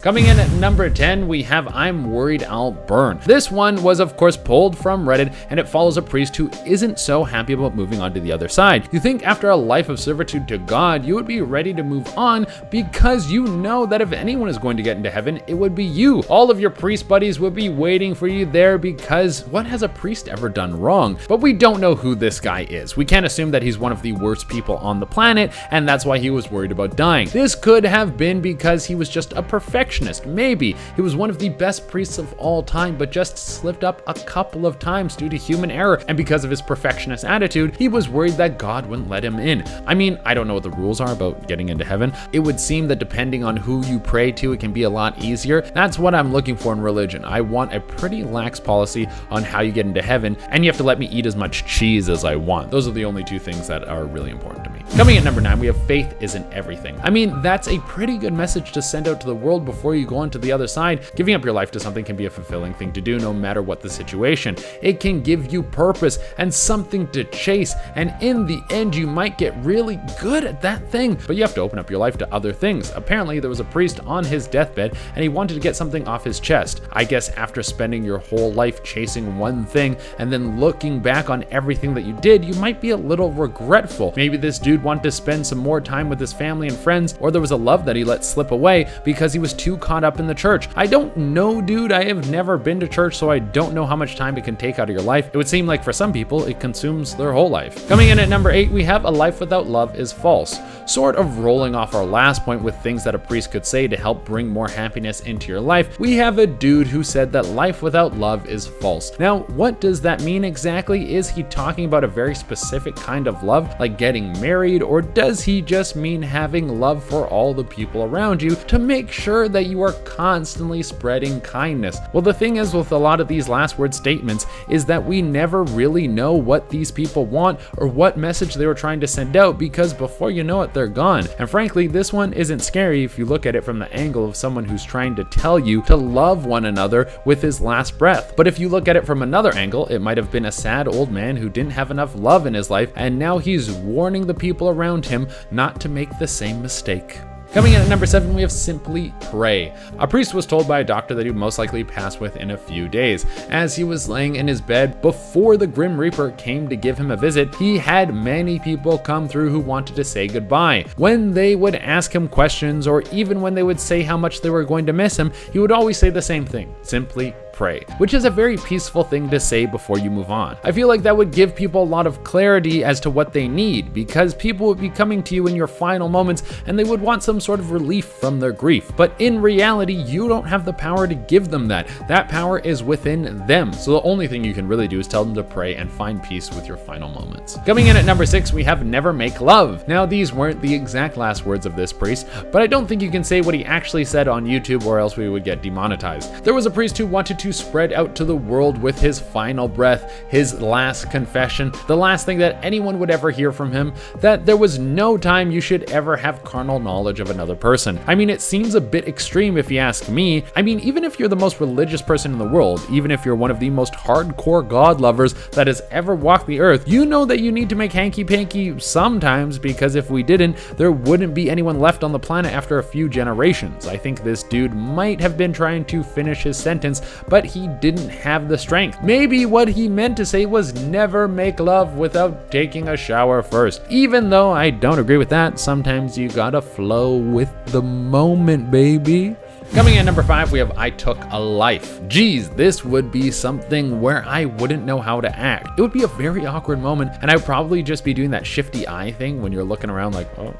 Coming in at number 10, we have I'm Worried I'll Burn. This one was of course pulled from Reddit, and it follows a priest who isn't so happy about moving on to the other side. You think after a life of servitude to God, you would be ready to move on because you know that if anyone is going to get into heaven, it would be you. All of your priest buddies would be waiting for you there because what has a priest ever done wrong? But we don't know who this guy is. We can't assume that he's one of the worst people on the planet, and that's why he was worried about dying. This could have been because he was just a perfectionist. Maybe he was one of the best priests of all time, but just slipped up a couple of times due to human error, and because of his perfectionist attitude, he was worried that God wouldn't let him in. I mean, I don't know what the rules are about getting into heaven. It would seem that depending on who you pray to, it can be a lot easier. That's what I'm looking for in religion. I want a pretty lax policy on how you get into heaven, and you have to let me eat as much cheese as I want. Those are the only two things that are really important to me. Coming at number 9, we have faith isn't everything. I mean, that's a pretty good message to send out to the world before you go on to the other side. Giving up your life to something can be a fulfilling thing to do no matter what the situation. It can give you purpose and something to chase, and in the end you might get really good at that thing, but you have to open up your life to other things. Apparently there was a priest on his deathbed and he wanted to get something off his chest. I guess after spending your whole life chasing one thing and then looking back on everything that you did, you might be a little regretful. Maybe this dude wanted to spend some more time with his family and friends, or there was a love that he let slip away because he was too caught up in the church. I don't know, dude. I have never been to church, so I don't know how much time it can take out of your life. It would seem like for some people, it consumes their whole life. Coming in at number 8, we have a life without love is false. Sort of rolling off our last point with things that a priest could say to help bring more happiness into your life, we have a dude who said that life without love is false. Now, what does that mean exactly? Is he talking about a very specific kind of love, like getting married, or does he just mean having love for all the people around you to make sure that you are constantly spreading kindness? Well, the thing is with a lot of these last word statements is that we never really know what these people want or what message they were trying to send out, because before you know it, they're gone. And frankly, this one isn't scary if you look at it from the angle of someone who's trying to tell you to love one another with his last breath. But if you look at it from another angle, it might have been a sad old man who didn't have enough love in his life, and now he's warning the people around him not to make the same mistake. Coming in at number 7, we have simply pray. A priest was told by a doctor that he would most likely pass within a few days. As he was laying in his bed before the Grim Reaper came to give him a visit, he had many people come through who wanted to say goodbye. When they would ask him questions, or even when they would say how much they were going to miss him, he would always say the same thing: simply pray, which is a very peaceful thing to say before you move on. I feel like that would give people a lot of clarity as to what they need, because people would be coming to you in your final moments and they would want some sort of relief from their grief. But in reality, you don't have the power to give them that. That power is within them. So the only thing you can really do is tell them to pray and find peace with your final moments. Coming in at number 6, we have never make love. Now, these weren't the exact last words of this priest, but I don't think you can say what he actually said on YouTube, or else we would get demonetized. There was a priest who wanted to spread out to the world with his final breath, his last confession, the last thing that anyone would ever hear from him, that there was no time you should ever have carnal knowledge of another person. I mean, it seems a bit extreme if you ask me. I mean, even if you're the most religious person in the world, even if you're one of the most hardcore God lovers that has ever walked the earth, you know that you need to make hanky-panky sometimes, because if we didn't, there wouldn't be anyone left on the planet after a few generations. I think this dude might have been trying to finish his sentence, but he didn't have the strength. Maybe what he meant to say was never make love without taking a shower first. Even though I don't agree with that, sometimes you gotta flow with the moment, baby. Coming in at number 5, we have I took a life. Geez, this would be something where I wouldn't know how to act. It would be a very awkward moment, and I'd probably just be doing that shifty eye thing when you're looking around like, oh,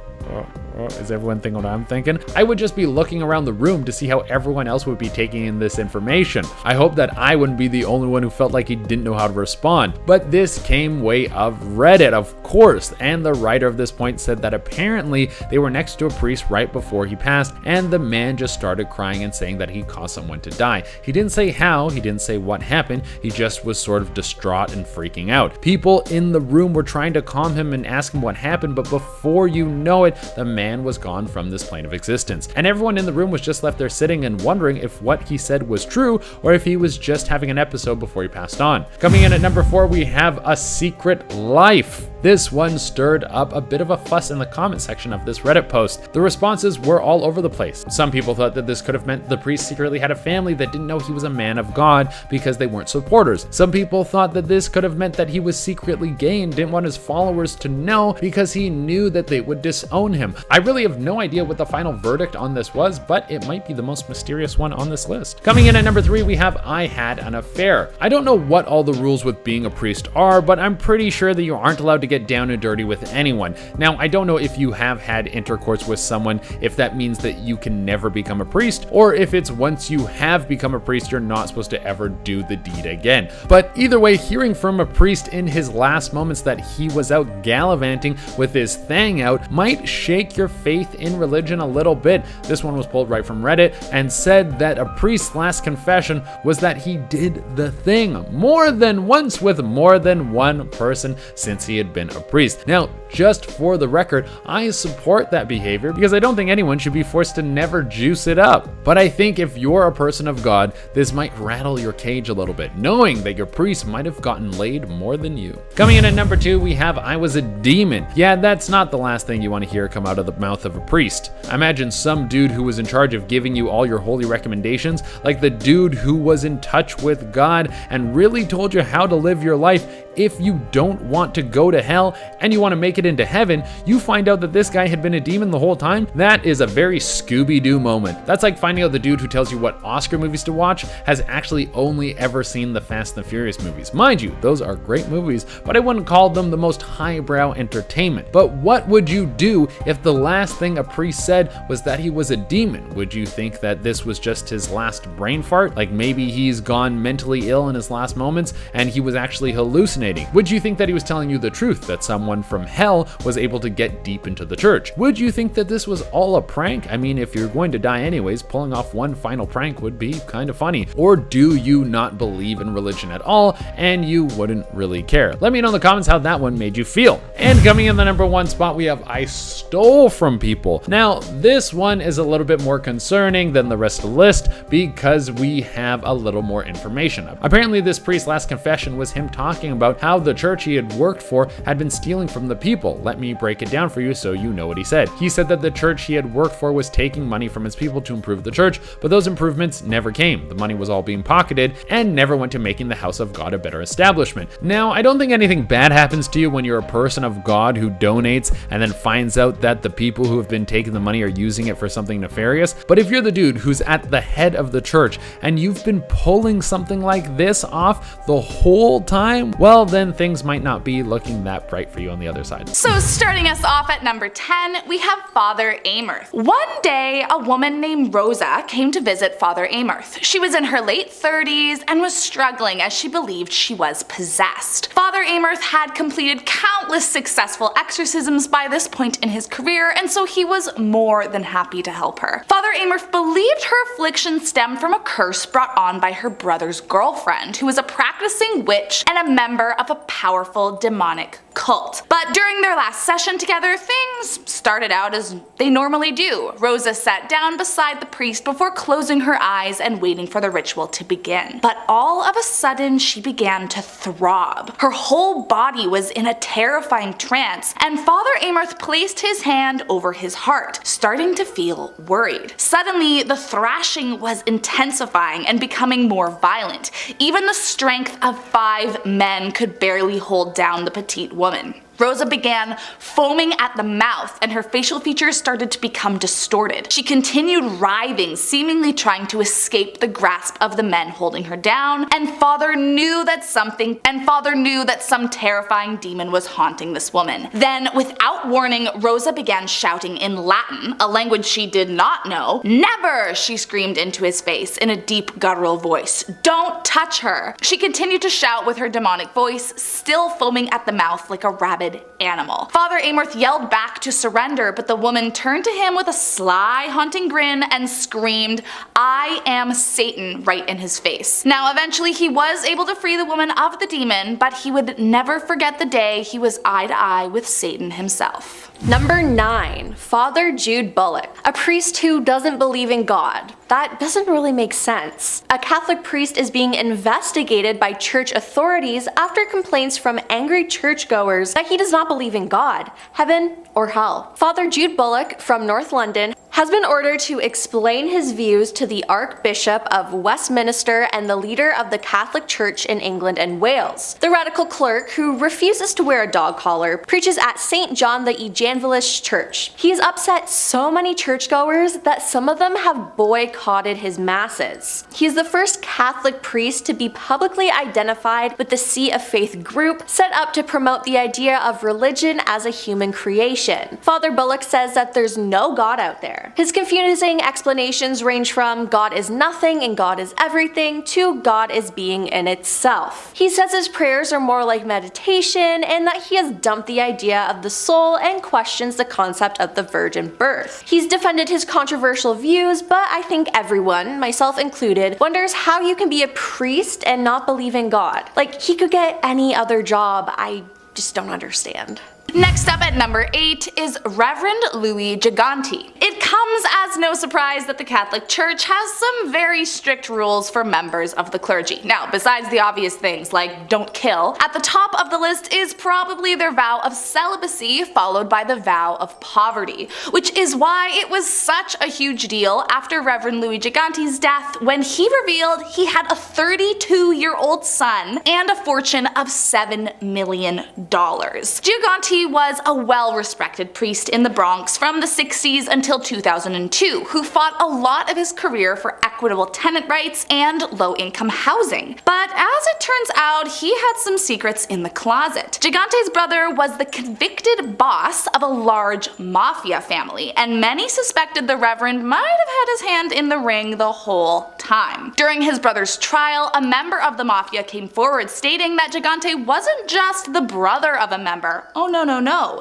is everyone thinking what I'm thinking? I would just be looking around the room to see how everyone else would be taking in this information. I hope that I wouldn't be the only one who felt like he didn't know how to respond. But this came way of Reddit, of course, and the writer of this point said that apparently they were next to a priest right before he passed, and the man just started crying and saying that he caused someone to die. He didn't say how, he didn't say what happened, he just was sort of distraught and freaking out. People in the room were trying to calm him and ask him what happened, but before you know it, the man man was gone from this plane of existence. And everyone in the room was just left there sitting and wondering if what he said was true or if he was just having an episode before he passed on. Coming in at number 4, we have A Secret Life. This one stirred up a bit of a fuss in the comment section of this Reddit post. The responses were all over the place. Some people thought that this could have meant the priest secretly had a family that didn't know he was a man of God because they weren't supporters. Some people thought that this could have meant that he was secretly gay and didn't want his followers to know because he knew that they would disown him. I really have no idea what the final verdict on this was, but it might be the most mysterious one on this list. Coming in at number 3, we have I Had an Affair. I don't know what all the rules with being a priest are, but I'm pretty sure that you aren't allowed to get down and dirty with anyone. Now, I don't know if you have had intercourse with someone, if that means that you can never become a priest, or if it's once you have become a priest, you're not supposed to ever do the deed again. But either way, hearing from a priest in his last moments that he was out gallivanting with his thang out might shake your faith in religion a little bit. This one was pulled right from Reddit and said that a priest's last confession was that he did the thing more than once with more than one person since he had been a priest. Now, just for the record, I support that behavior because I don't think anyone should be forced to never juice it up. But I think if you're a person of God, this might rattle your cage a little bit, knowing that your priest might have gotten laid more than you. Coming in at number 2, we have I Was a Demon. Yeah, that's not the last thing you want to hear come out of the mouth of a priest. Imagine some dude who was in charge of giving you all your holy recommendations, like the dude who was in touch with God and really told you how to live your life. If you don't want to go to hell and you want to make it into heaven, you find out that this guy had been a demon the whole time. That is a very Scooby-Doo moment. That's like finding out the dude who tells you what Oscar movies to watch has actually only ever seen the Fast and the Furious movies. Mind you, those are great movies, but I wouldn't call them the most highbrow entertainment. But what would you do if the last thing a priest said was that he was a demon? Would you think that this was just his last brain fart? Like maybe he's gone mentally ill in his last moments and he was actually hallucinating? Would you think that he was telling you the truth, that someone from hell was able to get deep into the church? Would you think that this was all a prank? I mean, if you're going to die anyways, pulling off one final prank would be kind of funny. Or do you not believe in religion at all and you wouldn't really care? Let me know in the comments how that one made you feel. And coming in the number 1 spot, we have I Stole from People. Now, this one is a little bit more concerning than the rest of the list because we have a little more information. Apparently, this priest's last confession was him talking about how the church he had worked for had been stealing from the people. Let me break it down for you so you know what he said. He said that the church he had worked for was taking money from his people to improve the church, but those improvements never came. The money was all being pocketed and never went to making the house of God a better establishment. Now, I don't think anything bad happens to you when you're a person of God who donates and then finds out that the people who have been taking the money are using it for something nefarious. But if you're the dude who's at the head of the church and you've been pulling something like this off the whole time, well, then things might not be looking that bright for you on the other side. So starting us off at number 10, we have Father Amorth. One day, a woman named Rosa came to visit Father Amorth. She was in her late 30s and was struggling as she believed she was possessed. Father Amorth had completed countless successful exorcisms by this point in his career, and so he was more than happy to help her. Father Amorth believed her affliction stemmed from a curse brought on by her brother's girlfriend, who was a practicing witch and a member of a powerful demonic cult. But during their last session together, things started out as they normally do. Rosa sat down beside the priest before closing her eyes and waiting for the ritual to begin. But all of a sudden, she began to throb. Her whole body was in a terrifying trance, and Father Amorth placed his hand over his heart, starting to feel worried. Suddenly, the thrashing was intensifying and becoming more violent. Even the strength of 5 men could barely hold down the petite woman. Rosa began foaming at the mouth and her facial features started to become distorted. She continued writhing, seemingly trying to escape the grasp of the men holding her down, and Father knew that some terrifying demon was haunting this woman. Then, without warning, Rosa began shouting in Latin, a language she did not know. "Never!" she screamed into his face in a deep guttural voice. "Don't touch her!" She continued to shout with her demonic voice, still foaming at the mouth like a rabid rabid animal. Father Amorth yelled back to surrender, but the woman turned to him with a sly, haunting grin and screamed, "I am Satan," right in his face. Now, eventually he was able to free the woman of the demon, but he would never forget the day he was eye to eye with Satan himself. Number 9. Father Jude Bullock, a priest who doesn't believe in God. That doesn't really make sense. A Catholic priest is being investigated by church authorities after complaints from angry churchgoers that he does not believe in God, heaven, or hell. Father Jude Bullock from North London has been ordered to explain his views to the Archbishop of Westminster and the leader of the Catholic Church in England and Wales. The radical clerk, who refuses to wear a dog collar, preaches at St. John the Evangelist Church. He has upset so many churchgoers that some of them have boycotted his masses. He is the first Catholic priest to be publicly identified with the Sea of Faith group set up to promote the idea of religion as a human creation. Father Bullock says that there's no God out there. His confusing explanations range from God is nothing and God is everything to God is being in itself. He says his prayers are more like meditation and that he has dumped the idea of the soul and questions the concept of the virgin birth. He's defended his controversial views, but I think everyone, myself included, wonders how you can be a priest and not believe in God. Like, he could get any other job. I just don't understand. Next up at number 8 is Reverend Louis Gigante. It comes as no surprise that the Catholic Church has some very strict rules for members of the clergy. Now, besides the obvious things like don't kill, at the top of the list is probably their vow of celibacy followed by the vow of poverty, which is why it was such a huge deal after Reverend Louis Gigante's death when he revealed he had a 32-year-old son and a fortune of $7 million. Gigante was a well-respected priest in the Bronx from the 60s until 2002, who fought a lot of his career for equitable tenant rights and low-income housing. But as it turns out, he had some secrets in the closet. Gigante's brother was the convicted boss of a large mafia family, and many suspected the Reverend might have had his hand in the ring the whole time. During his brother's trial, a member of the mafia came forward stating that Gigante wasn't just the brother of a member. Oh no.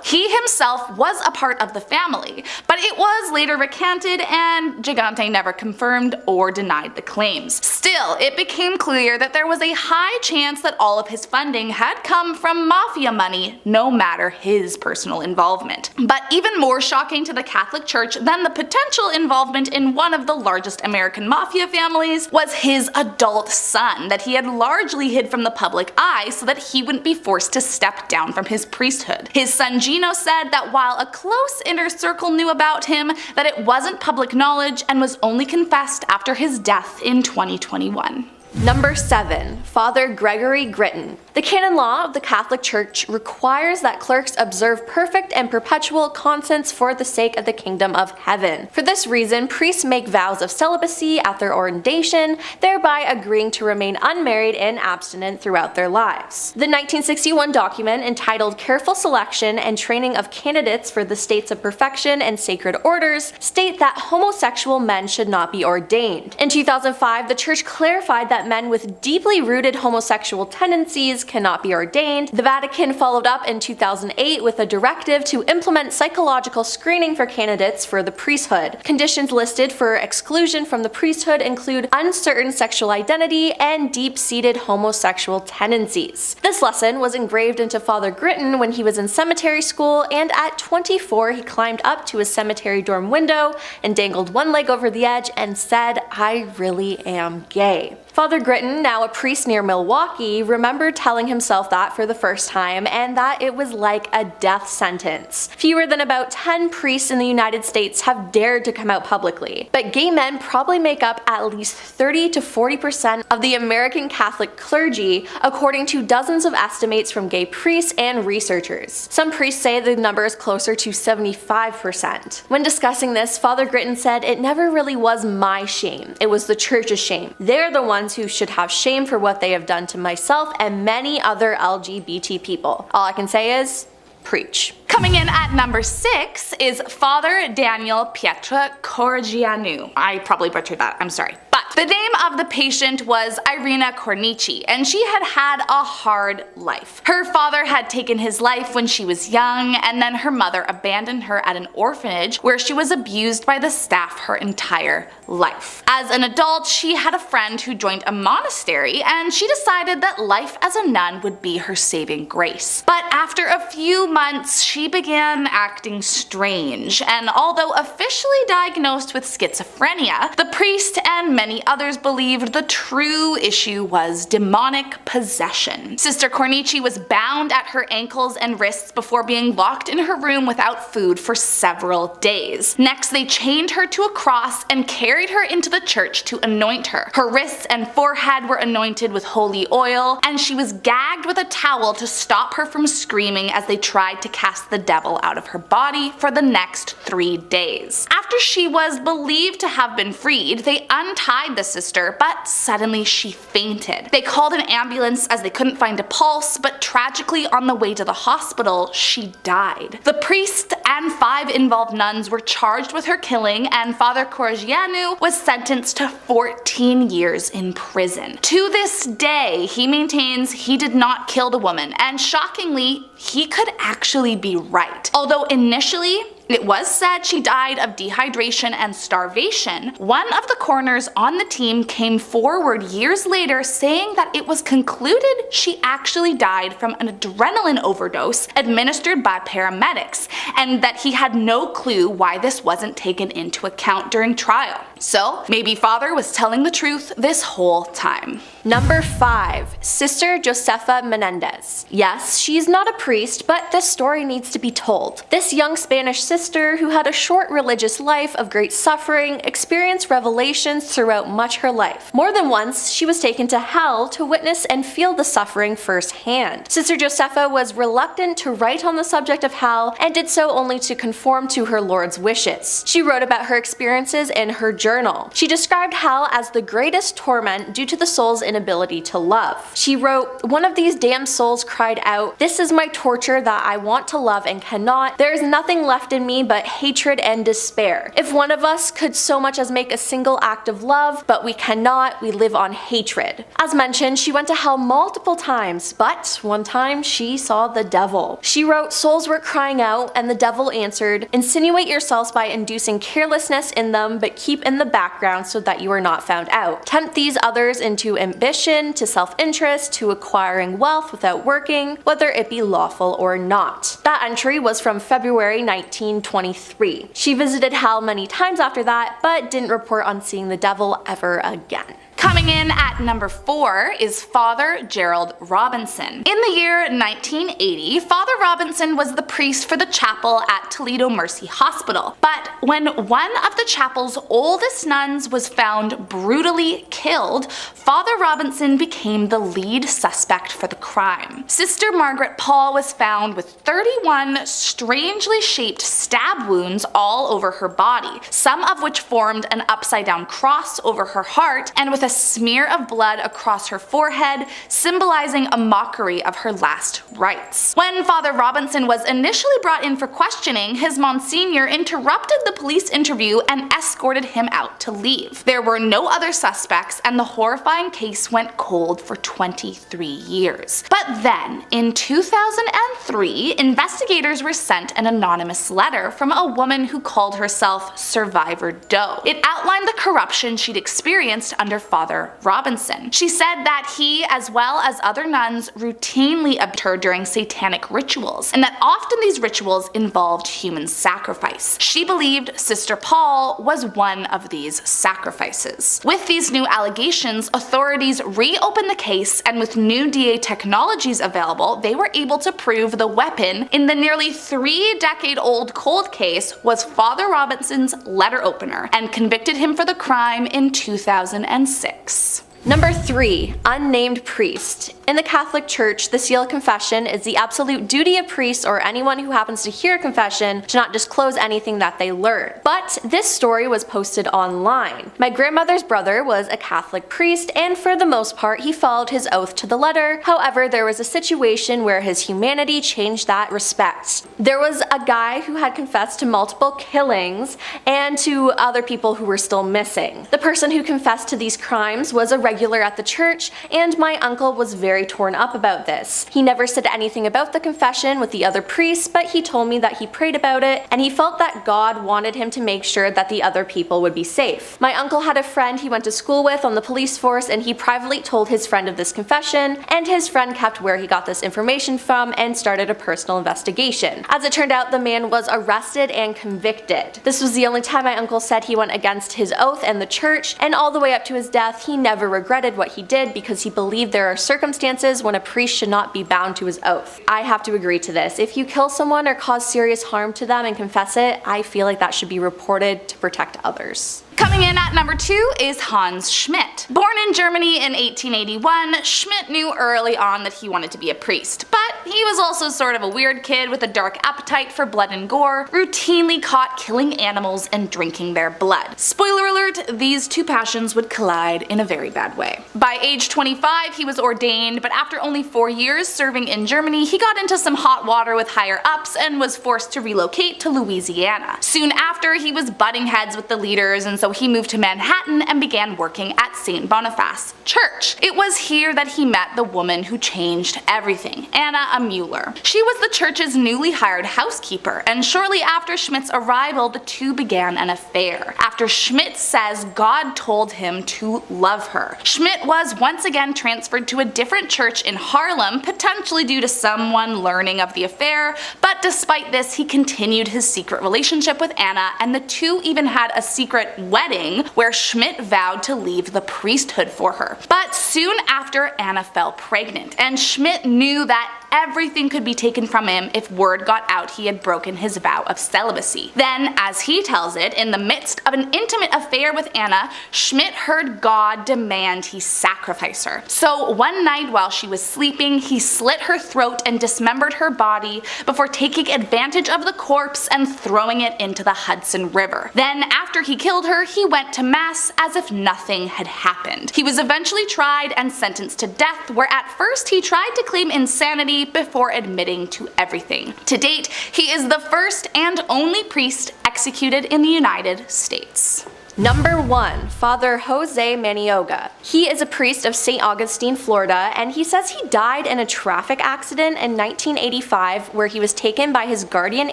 He himself was a part of the family, but it was later recanted and Gigante never confirmed or denied the claims. Still, it became clear that there was a high chance that all of his funding had come from mafia money, no matter his personal involvement. But even more shocking to the Catholic Church than the potential involvement in one of the largest American mafia families was his adult son that he had largely hid from the public eye so that he wouldn't be forced to step down from his priesthood. His son Gino said that while a close inner circle knew about him, that it wasn't public knowledge and was only confessed after his death in 2021. Number 7. Father Gregory Greiten. The canon law of the Catholic Church requires that clerks observe perfect and perpetual continence for the sake of the kingdom of heaven. For this reason, priests make vows of celibacy at their ordination, thereby agreeing to remain unmarried and abstinent throughout their lives. The 1961 document entitled Careful Selection and Training of Candidates for the States of Perfection and Sacred Orders state that homosexual men should not be ordained. In 2005, the Church clarified that men with deeply rooted homosexual tendencies cannot be ordained. The Vatican followed up in 2008 with a directive to implement psychological screening for candidates for the priesthood. Conditions listed for exclusion from the priesthood include uncertain sexual identity and deep-seated homosexual tendencies. This lesson was engraved into Father Greiten when he was in seminary school, and at 24 he climbed up to his cemetery dorm window and dangled one leg over the edge and said, "I really am gay." Father Greiten, now a priest near Milwaukee, remembered telling himself that for the first time and that it was like a death sentence. Fewer than about 10 priests in the United States have dared to come out publicly, but gay men probably make up at least 30 to 40% of the American Catholic clergy, according to dozens of estimates from gay priests and researchers. Some priests say the number is closer to 75%. When discussing this, Father Greiten said, "It never really was my shame, it was the Church's shame. They're the ones who should have shame for what they have done to myself and many other LGBT people. All I can say is, preach." Coming in at number 6 is Father Daniel Pietra Corrigianu. I probably butchered that, I'm sorry. But The name of the patient was Irina Cornici, and she had had a hard life. Her father had taken his life when she was young, and then her mother abandoned her at an orphanage where she was abused by the staff her entire life. As an adult, she had a friend who joined a monastery, and she decided that life as a nun would be her saving grace. But after a few months, she began acting strange, and although officially diagnosed with schizophrenia, the priest and many others believed the true issue was demonic possession. Sister Cornici was bound at her ankles and wrists before being locked in her room without food for several days. Next, they chained her to a cross and carried her into the church to anoint her. Her wrists and forehead were anointed with holy oil, and she was gagged with a towel to stop her from screaming as they tried to cast the devil out of her body for the next 3 days. After she was believed to have been freed, they untied the sister, but suddenly she fainted. They called an ambulance as they couldn't find a pulse, but tragically on the way to the hospital, she died. The priest and 5 involved nuns were charged with her killing, and Father Corgianu was sentenced to 14 years in prison. To this day, he maintains he did not kill the woman, and shockingly, he could actually be right. Although initially, it was said she died of dehydration and starvation, one of the coroners on the team came forward years later saying that it was concluded she actually died from an adrenaline overdose administered by paramedics, and that he had no clue why this wasn't taken into account during trial. So maybe Father was telling the truth this whole time. Number 5. Sister Josefa Menendez. Yes, she's not a priest, but this story needs to be told. This young Spanish sister, who had a short religious life of great suffering, experienced revelations throughout much her life. More than once, she was taken to hell to witness and feel the suffering firsthand. Sister Josefa was reluctant to write on the subject of hell, and did so only to conform to her Lord's wishes. She wrote about her experiences in her journal. She described hell as the greatest torment due to the soul's inability to love. She wrote, "One of these damned souls cried out, 'This is my torture that I want to love and cannot. There is nothing left in me but hatred and despair. If one of us could so much as make a single act of love, but we cannot, we live on hatred." As mentioned, she went to hell multiple times, but one time she saw the devil. She wrote, "Souls were crying out, and the devil answered, 'Insinuate yourselves by inducing carelessness in them, but keep in the background so that you are not found out. Tempt these others into ambition, to self-interest, to acquiring wealth without working, whether it be lawful or not." That entry was from February 1923. She visited hell many times after that, but didn't report on seeing the devil ever again. Coming in at number 4 is Father Gerald Robinson. In the year 1980, Father Robinson was the priest for the chapel at Toledo Mercy Hospital. But when one of the chapel's oldest nuns was found brutally killed, Father Robinson became the lead suspect for the crime. Sister Margaret Paul was found with 31 strangely shaped stab wounds all over her body, some of which formed an upside-down cross over her heart, and with a smear of blood across her forehead, symbolizing a mockery of her last rites. When Father Robinson was initially brought in for questioning, his Monsignor interrupted the police interview and escorted him out to leave. There were no other suspects, and the horrifying case went cold for 23 years. But then, in 2003, investigators were sent an anonymous letter from a woman who called herself Survivor Doe. It outlined the corruption she'd experienced under Father Robinson. She said that he, as well as other nuns, routinely abused her during satanic rituals, and that often these rituals involved human sacrifice. She believed Sister Paul was one of these sacrifices. With these new allegations, authorities reopened the case, and with new DA technologies available, they were able to prove the weapon in the nearly 3-decade-old cold case was Father Robinson's letter opener, and convicted him for the crime in 2006. Number 3. Unnamed priest. In the Catholic Church, the seal of confession is the absolute duty of priests or anyone who happens to hear confession to not disclose anything that they learn. But this story was posted online. My grandmother's brother was a Catholic priest, and for the most part he followed his oath to the letter. However, there was a situation where his humanity changed that respect. There was a guy who had confessed to multiple killings and to other people who were still missing. The person who confessed to these crimes was a regular at the church, and my uncle was very torn up about this. He never said anything about the confession with the other priests, but he told me that he prayed about it and he felt that God wanted him to make sure that the other people would be safe. My uncle had a friend he went to school with on the police force, and he privately told his friend of this confession, and his friend kept where he got this information from and started a personal investigation. As it turned out, the man was arrested and convicted. This was the only time my uncle said he went against his oath and the church, and all the way up to his death he never regretted what he did because he believed there are circumstances when a priest should not be bound to his oath. I have to agree to this. If you kill someone or cause serious harm to them and confess it, I feel like that should be reported to protect others. Coming in at number 2 is Hans Schmidt. Born in Germany in 1881, Schmidt knew early on that he wanted to be a priest, but he was also sort of a weird kid with a dark appetite for blood and gore, routinely caught killing animals and drinking their blood. Spoiler alert, these two passions would collide in a very bad way. By age 25 he was ordained, but after only 4 years serving in Germany he got into some hot water with higher ups and was forced to relocate to Louisiana. Soon after he was butting heads with the leaders, and so he moved to Manhattan and began working at St. Boniface Church. It was here that he met the woman who changed everything, Anna Mueller. She was the church's newly hired housekeeper, and shortly after Schmidt's arrival the two began an affair. After Schmidt says God told him to love her. Schmidt was once again transferred to a different church in Harlem, potentially due to someone learning of the affair, but despite this he continued his secret relationship with Anna, and the two even had a secret wedding where Schmidt vowed to leave the priesthood for her. But soon after, Anna fell pregnant, and Schmidt knew that everything could be taken from him if word got out he had broken his vow of celibacy. Then, as he tells it, in the midst of an intimate affair with Anna, Schmidt heard God demand he sacrifice her. So one night while she was sleeping, he slit her throat and dismembered her body before taking advantage of the corpse and throwing it into the Hudson River. Then, after he killed her, he went to mass as if nothing had happened. He was eventually tried and sentenced to death, where at first he tried to claim insanity before admitting to everything. To date, he is the first and only priest executed in the United States. Number 1. Father Jose Manioga. He is a priest of St. Augustine, Florida, and he says he died in a traffic accident in 1985 where he was taken by his guardian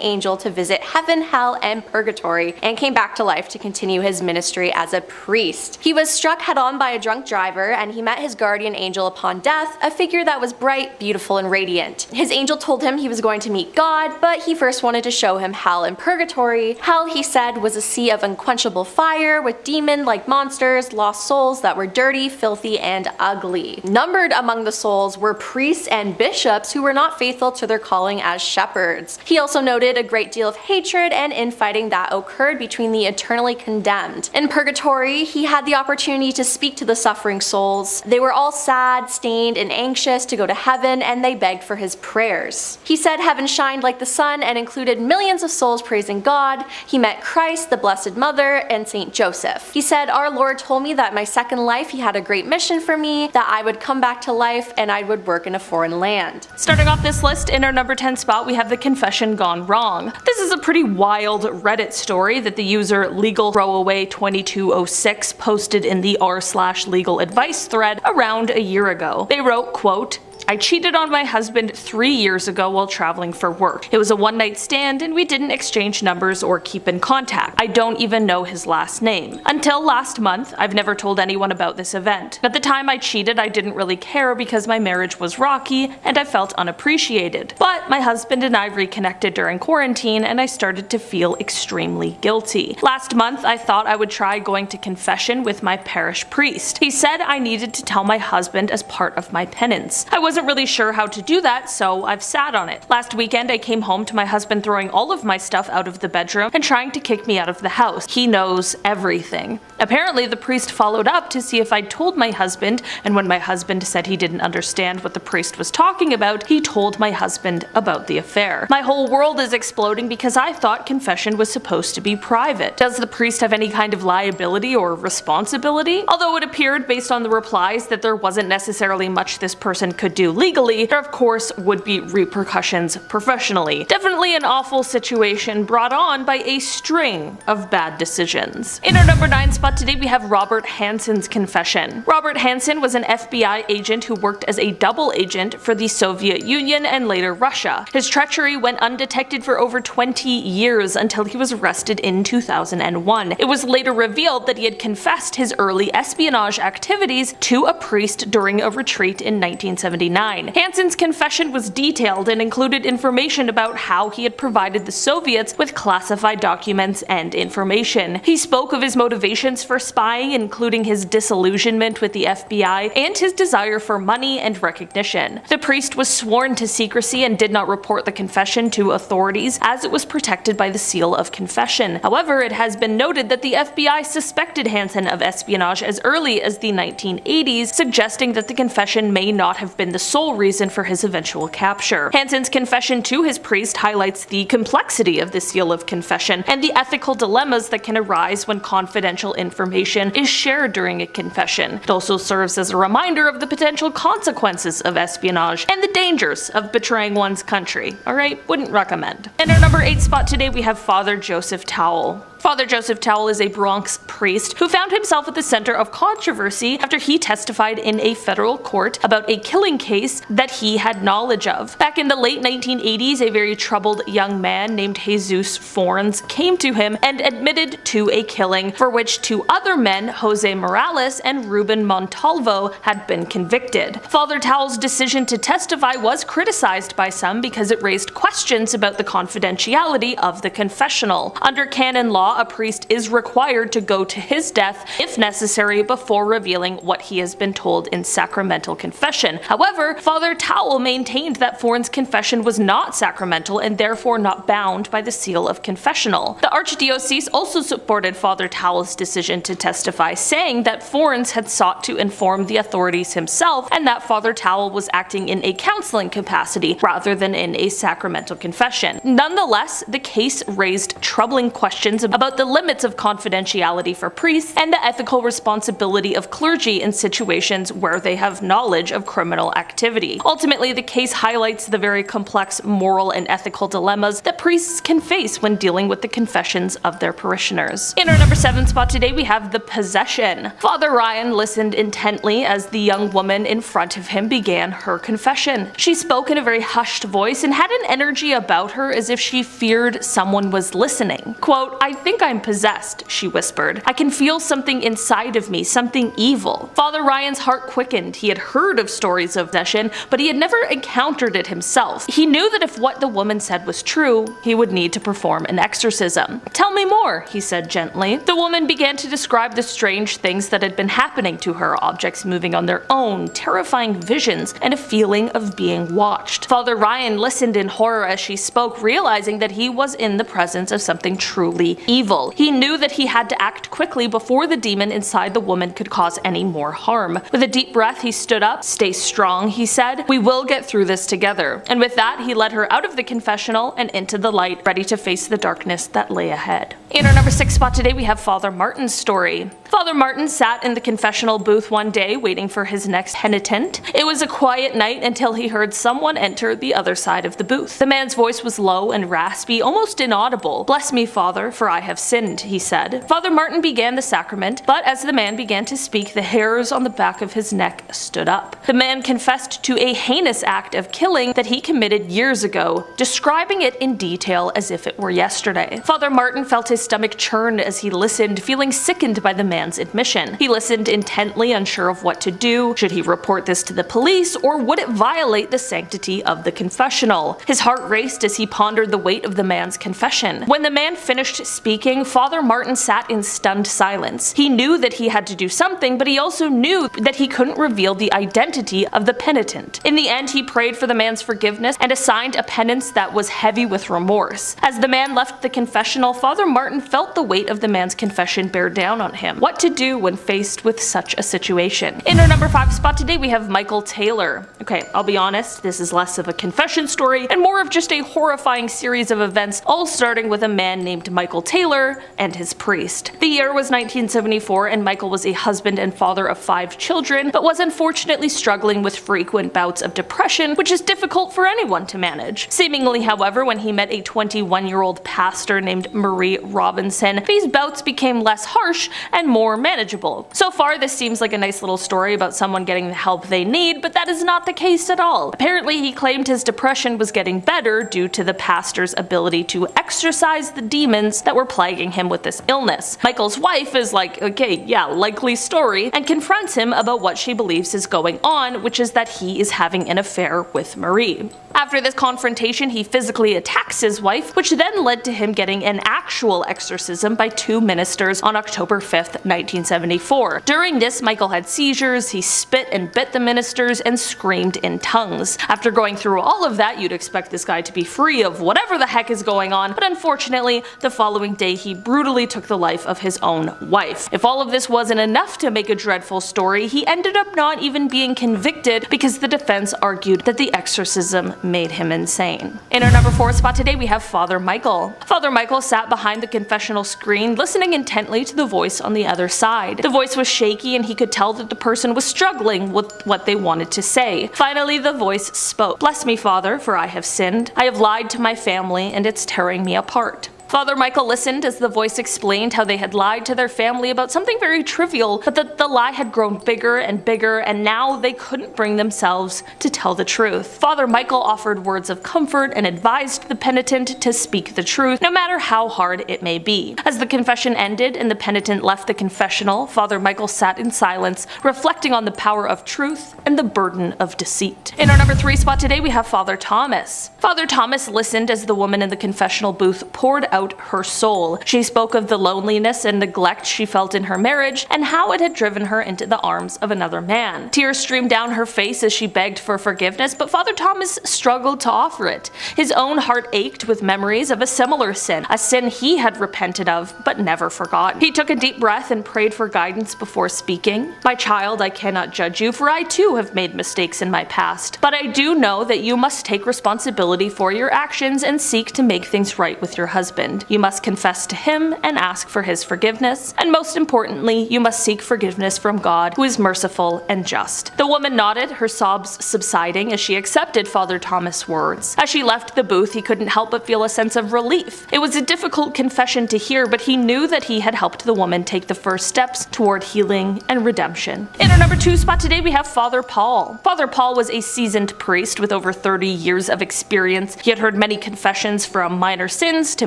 angel to visit heaven, hell, and purgatory, and came back to life to continue his ministry as a priest. He was struck head-on by a drunk driver, and he met his guardian angel upon death, a figure that was bright, beautiful, and radiant. His angel told him he was going to meet God, but he first wanted to show him hell and purgatory. Hell, he said, was a sea of unquenchable fire with demon-like monsters, lost souls that were dirty, filthy, and ugly. Numbered among the souls were priests and bishops who were not faithful to their calling as shepherds. He also noted a great deal of hatred and infighting that occurred between the eternally condemned. In purgatory, he had the opportunity to speak to the suffering souls. They were all sad, stained, and anxious to go to heaven, and they begged for his prayers. He said heaven shined like the sun and included millions of souls praising God. He met Christ, the Blessed Mother, and Saint Joseph. He said, "Our Lord told me that my second life he had a great mission for me, that I would come back to life and I would work in a foreign land." Starting off this list, in our number 10 spot we have the confession gone wrong. This is a pretty wild Reddit story that the user LegalThrowaway2206 posted in the r/legal advice thread around a year ago. They wrote, quote, "I cheated on my husband 3 years ago while traveling for work. It was a one-night stand and we didn't exchange numbers or keep in contact. I don't even know his last name. Until last month, I've never told anyone about this event. At the time I cheated, I didn't really care because my marriage was rocky and I felt unappreciated. But my husband and I reconnected during quarantine and I started to feel extremely guilty. Last month, I thought I would try going to confession with my parish priest. He said I needed to tell my husband as part of my penance. I wasn't wasn't really sure how to do that, so I've sat on it. Last weekend I came home to my husband throwing all of my stuff out of the bedroom and trying to kick me out of the house. He knows everything. Apparently the priest followed up to see if I'd told my husband, and when my husband said he didn't understand what the priest was talking about, he told my husband about the affair. My whole world is exploding because I thought confession was supposed to be private. Does the priest have any kind of liability or responsibility? Although it appeared based on the replies that there wasn't necessarily much this person could do legally, there of course would be repercussions professionally. Definitely an awful situation brought on by a string of bad decisions. In our number 9 spot today we have Robert Hansen's confession. Robert Hansen was an FBI agent who worked as a double agent for the Soviet Union and later Russia. His treachery went undetected for over 20 years until he was arrested in 2001. It was later revealed that he had confessed his early espionage activities to a priest during a retreat in 1979. Hansen's confession was detailed and included information about how he had provided the Soviets with classified documents and information. He spoke of his motivations for spying, including his disillusionment with the FBI and his desire for money and recognition. The priest was sworn to secrecy and did not report the confession to authorities as it was protected by the seal of confession. However, it has been noted that the FBI suspected Hansen of espionage as early as the 1980s, suggesting that the confession may not have been the sole reason for his eventual capture. Hansen's confession to his priest highlights the complexity of the seal of confession and the ethical dilemmas that can arise when confidential information is shared during a confession. It also serves as a reminder of the potential consequences of espionage and the dangers of betraying one's country. Alright, wouldn't recommend. In our number 8 spot today we have Father Joseph Towell. Father Joseph Towell is a Bronx priest who found himself at the center of controversy after he testified in a federal court about a killing case that he had knowledge of. Back in the late 1980s, a very troubled young man named Jesus Fornes came to him and admitted to a killing for which 2 other men, Jose Morales and Ruben Montalvo, had been convicted. Father Towell's decision to testify was criticized by some because it raised questions about the confidentiality of the confessional. Under canon law, a priest is required to go to his death, if necessary, before revealing what he has been told in sacramental confession. However, Father Towell maintained that Fornes' confession was not sacramental and therefore not bound by the seal of confessional. The Archdiocese also supported Father Towell's decision to testify, saying that Fornes had sought to inform the authorities himself and that Father Towell was acting in a counseling capacity rather than in a sacramental confession. Nonetheless, the case raised troubling questions about the limits of confidentiality for priests and the ethical responsibility of clergy in situations where they have knowledge of criminal activity. Ultimately, the case highlights the very complex moral and ethical dilemmas that priests can face when dealing with the confessions of their parishioners. In our number 7 spot today we have the possession. Father Ryan listened intently as the young woman in front of him began her confession. She spoke in a very hushed voice and had an energy about her as if she feared someone was listening. Quote, "I think I'm possessed," she whispered. "I can feel something inside of me, something evil." Father Ryan's heart quickened. He had heard of stories of possession, but he had never encountered it himself. He knew that if what the woman said was true, he would need to perform an exorcism. "Tell me more," he said gently. The woman began to describe the strange things that had been happening to her, objects moving on their own, terrifying visions, and a feeling of being watched. Father Ryan listened in horror as she spoke, realizing that he was in the presence of something truly evil. He knew that he had to act quickly before the demon inside the woman could cause any more harm. With a deep breath, he stood up. "Stay strong," he said. "We will get through this together." And with that, he led her out of the confessional and into the light, ready to face the darkness that lay ahead. In our number 6 spot today, we have Father Martin's story. Father Martin sat in the confessional booth one day waiting for his next penitent. It was a quiet night until he heard someone enter the other side of the booth. The man's voice was low and raspy, almost inaudible. "Bless me, Father, for I have sinned," he said. Father Martin began the sacrament, but as the man began to speak, the hairs on the back of his neck stood up. The man confessed to a heinous act of killing that he committed years ago, describing it in detail as if it were yesterday. Father Martin felt his stomach churn as he listened, feeling sickened by the man's admission. He listened intently, unsure of what to do. Should he report this to the police, or would it violate the sanctity of the confessional? His heart raced as he pondered the weight of the man's confession. When the man finished speaking, speaking, Father Martin sat in stunned silence. He knew that he had to do something, but he also knew that he couldn't reveal the identity of the penitent. In the end, he prayed for the man's forgiveness and assigned a penance that was heavy with remorse. As the man left the confessional, Father Martin felt the weight of the man's confession bear down on him. What to do when faced with such a situation? In our number 5 spot today, we have Michael Taylor. Okay, I'll be honest, this is less of a confession story and more of just a horrifying series of events, all starting with a man named Michael Taylor and his priest. The year was 1974, and Michael was a husband and father of 5 children, but was unfortunately struggling with frequent bouts of depression, which is difficult for anyone to manage. Seemingly, however, when he met a 21-year-old pastor named Marie Robinson, these bouts became less harsh and more manageable. So far, this seems like a nice little story about someone getting the help they need, but that is not the case at all. Apparently, he claimed his depression was getting better due to the pastor's ability to exorcise the demons that were plaguing him with this illness. Michael's wife is like, okay, yeah, likely story, and confronts him about what she believes is going on, which is that he is having an affair with Marie. After this confrontation, he physically attacks his wife, which then led to him getting an actual exorcism by 2 ministers on October 5th, 1974. During this, Michael had seizures, he spit and bit the ministers, and screamed in tongues. After going through all of that, you'd expect this guy to be free of whatever the heck is going on, but unfortunately, the following day he brutally took the life of his own wife. If all of this wasn't enough to make a dreadful story, he ended up not even being convicted because the defense argued that the exorcism made him insane. In our number 4 spot today, we have Father Michael. Father Michael sat behind the confessional screen, listening intently to the voice on the other side. The voice was shaky, and he could tell that the person was struggling with what they wanted to say. Finally, the voice spoke. "Bless me, Father, for I have sinned. I have lied to my family, and it's tearing me apart." Father Michael listened as the voice explained how they had lied to their family about something very trivial, but that the lie had grown bigger and bigger, and now they couldn't bring themselves to tell the truth. Father Michael offered words of comfort and advised the penitent to speak the truth, no matter how hard it may be. As the confession ended and the penitent left the confessional, Father Michael sat in silence, reflecting on the power of truth and the burden of deceit. In our number 3 spot today, we have Father Thomas. Father Thomas listened as the woman in the confessional booth poured out her soul. She spoke of the loneliness and neglect she felt in her marriage and how it had driven her into the arms of another man. Tears streamed down her face as she begged for forgiveness, but Father Thomas struggled to offer it. His own heart ached with memories of a similar sin, a sin he had repented of but never forgotten. He took a deep breath and prayed for guidance before speaking. "My child, I cannot judge you, for I too have made mistakes in my past. But I do know that you must take responsibility for your actions and seek to make things right with your husband. You must confess to him and ask for his forgiveness, and most importantly, you must seek forgiveness from God, who is merciful and just." The woman nodded, her sobs subsiding as she accepted Father Thomas' words. As she left the booth, he couldn't help but feel a sense of relief. It was a difficult confession to hear, but he knew that he had helped the woman take the first steps toward healing and redemption. In our number 2 spot today, we have Father Paul. Father Paul was a seasoned priest with over 30 years of experience. He had heard many confessions from minor sins to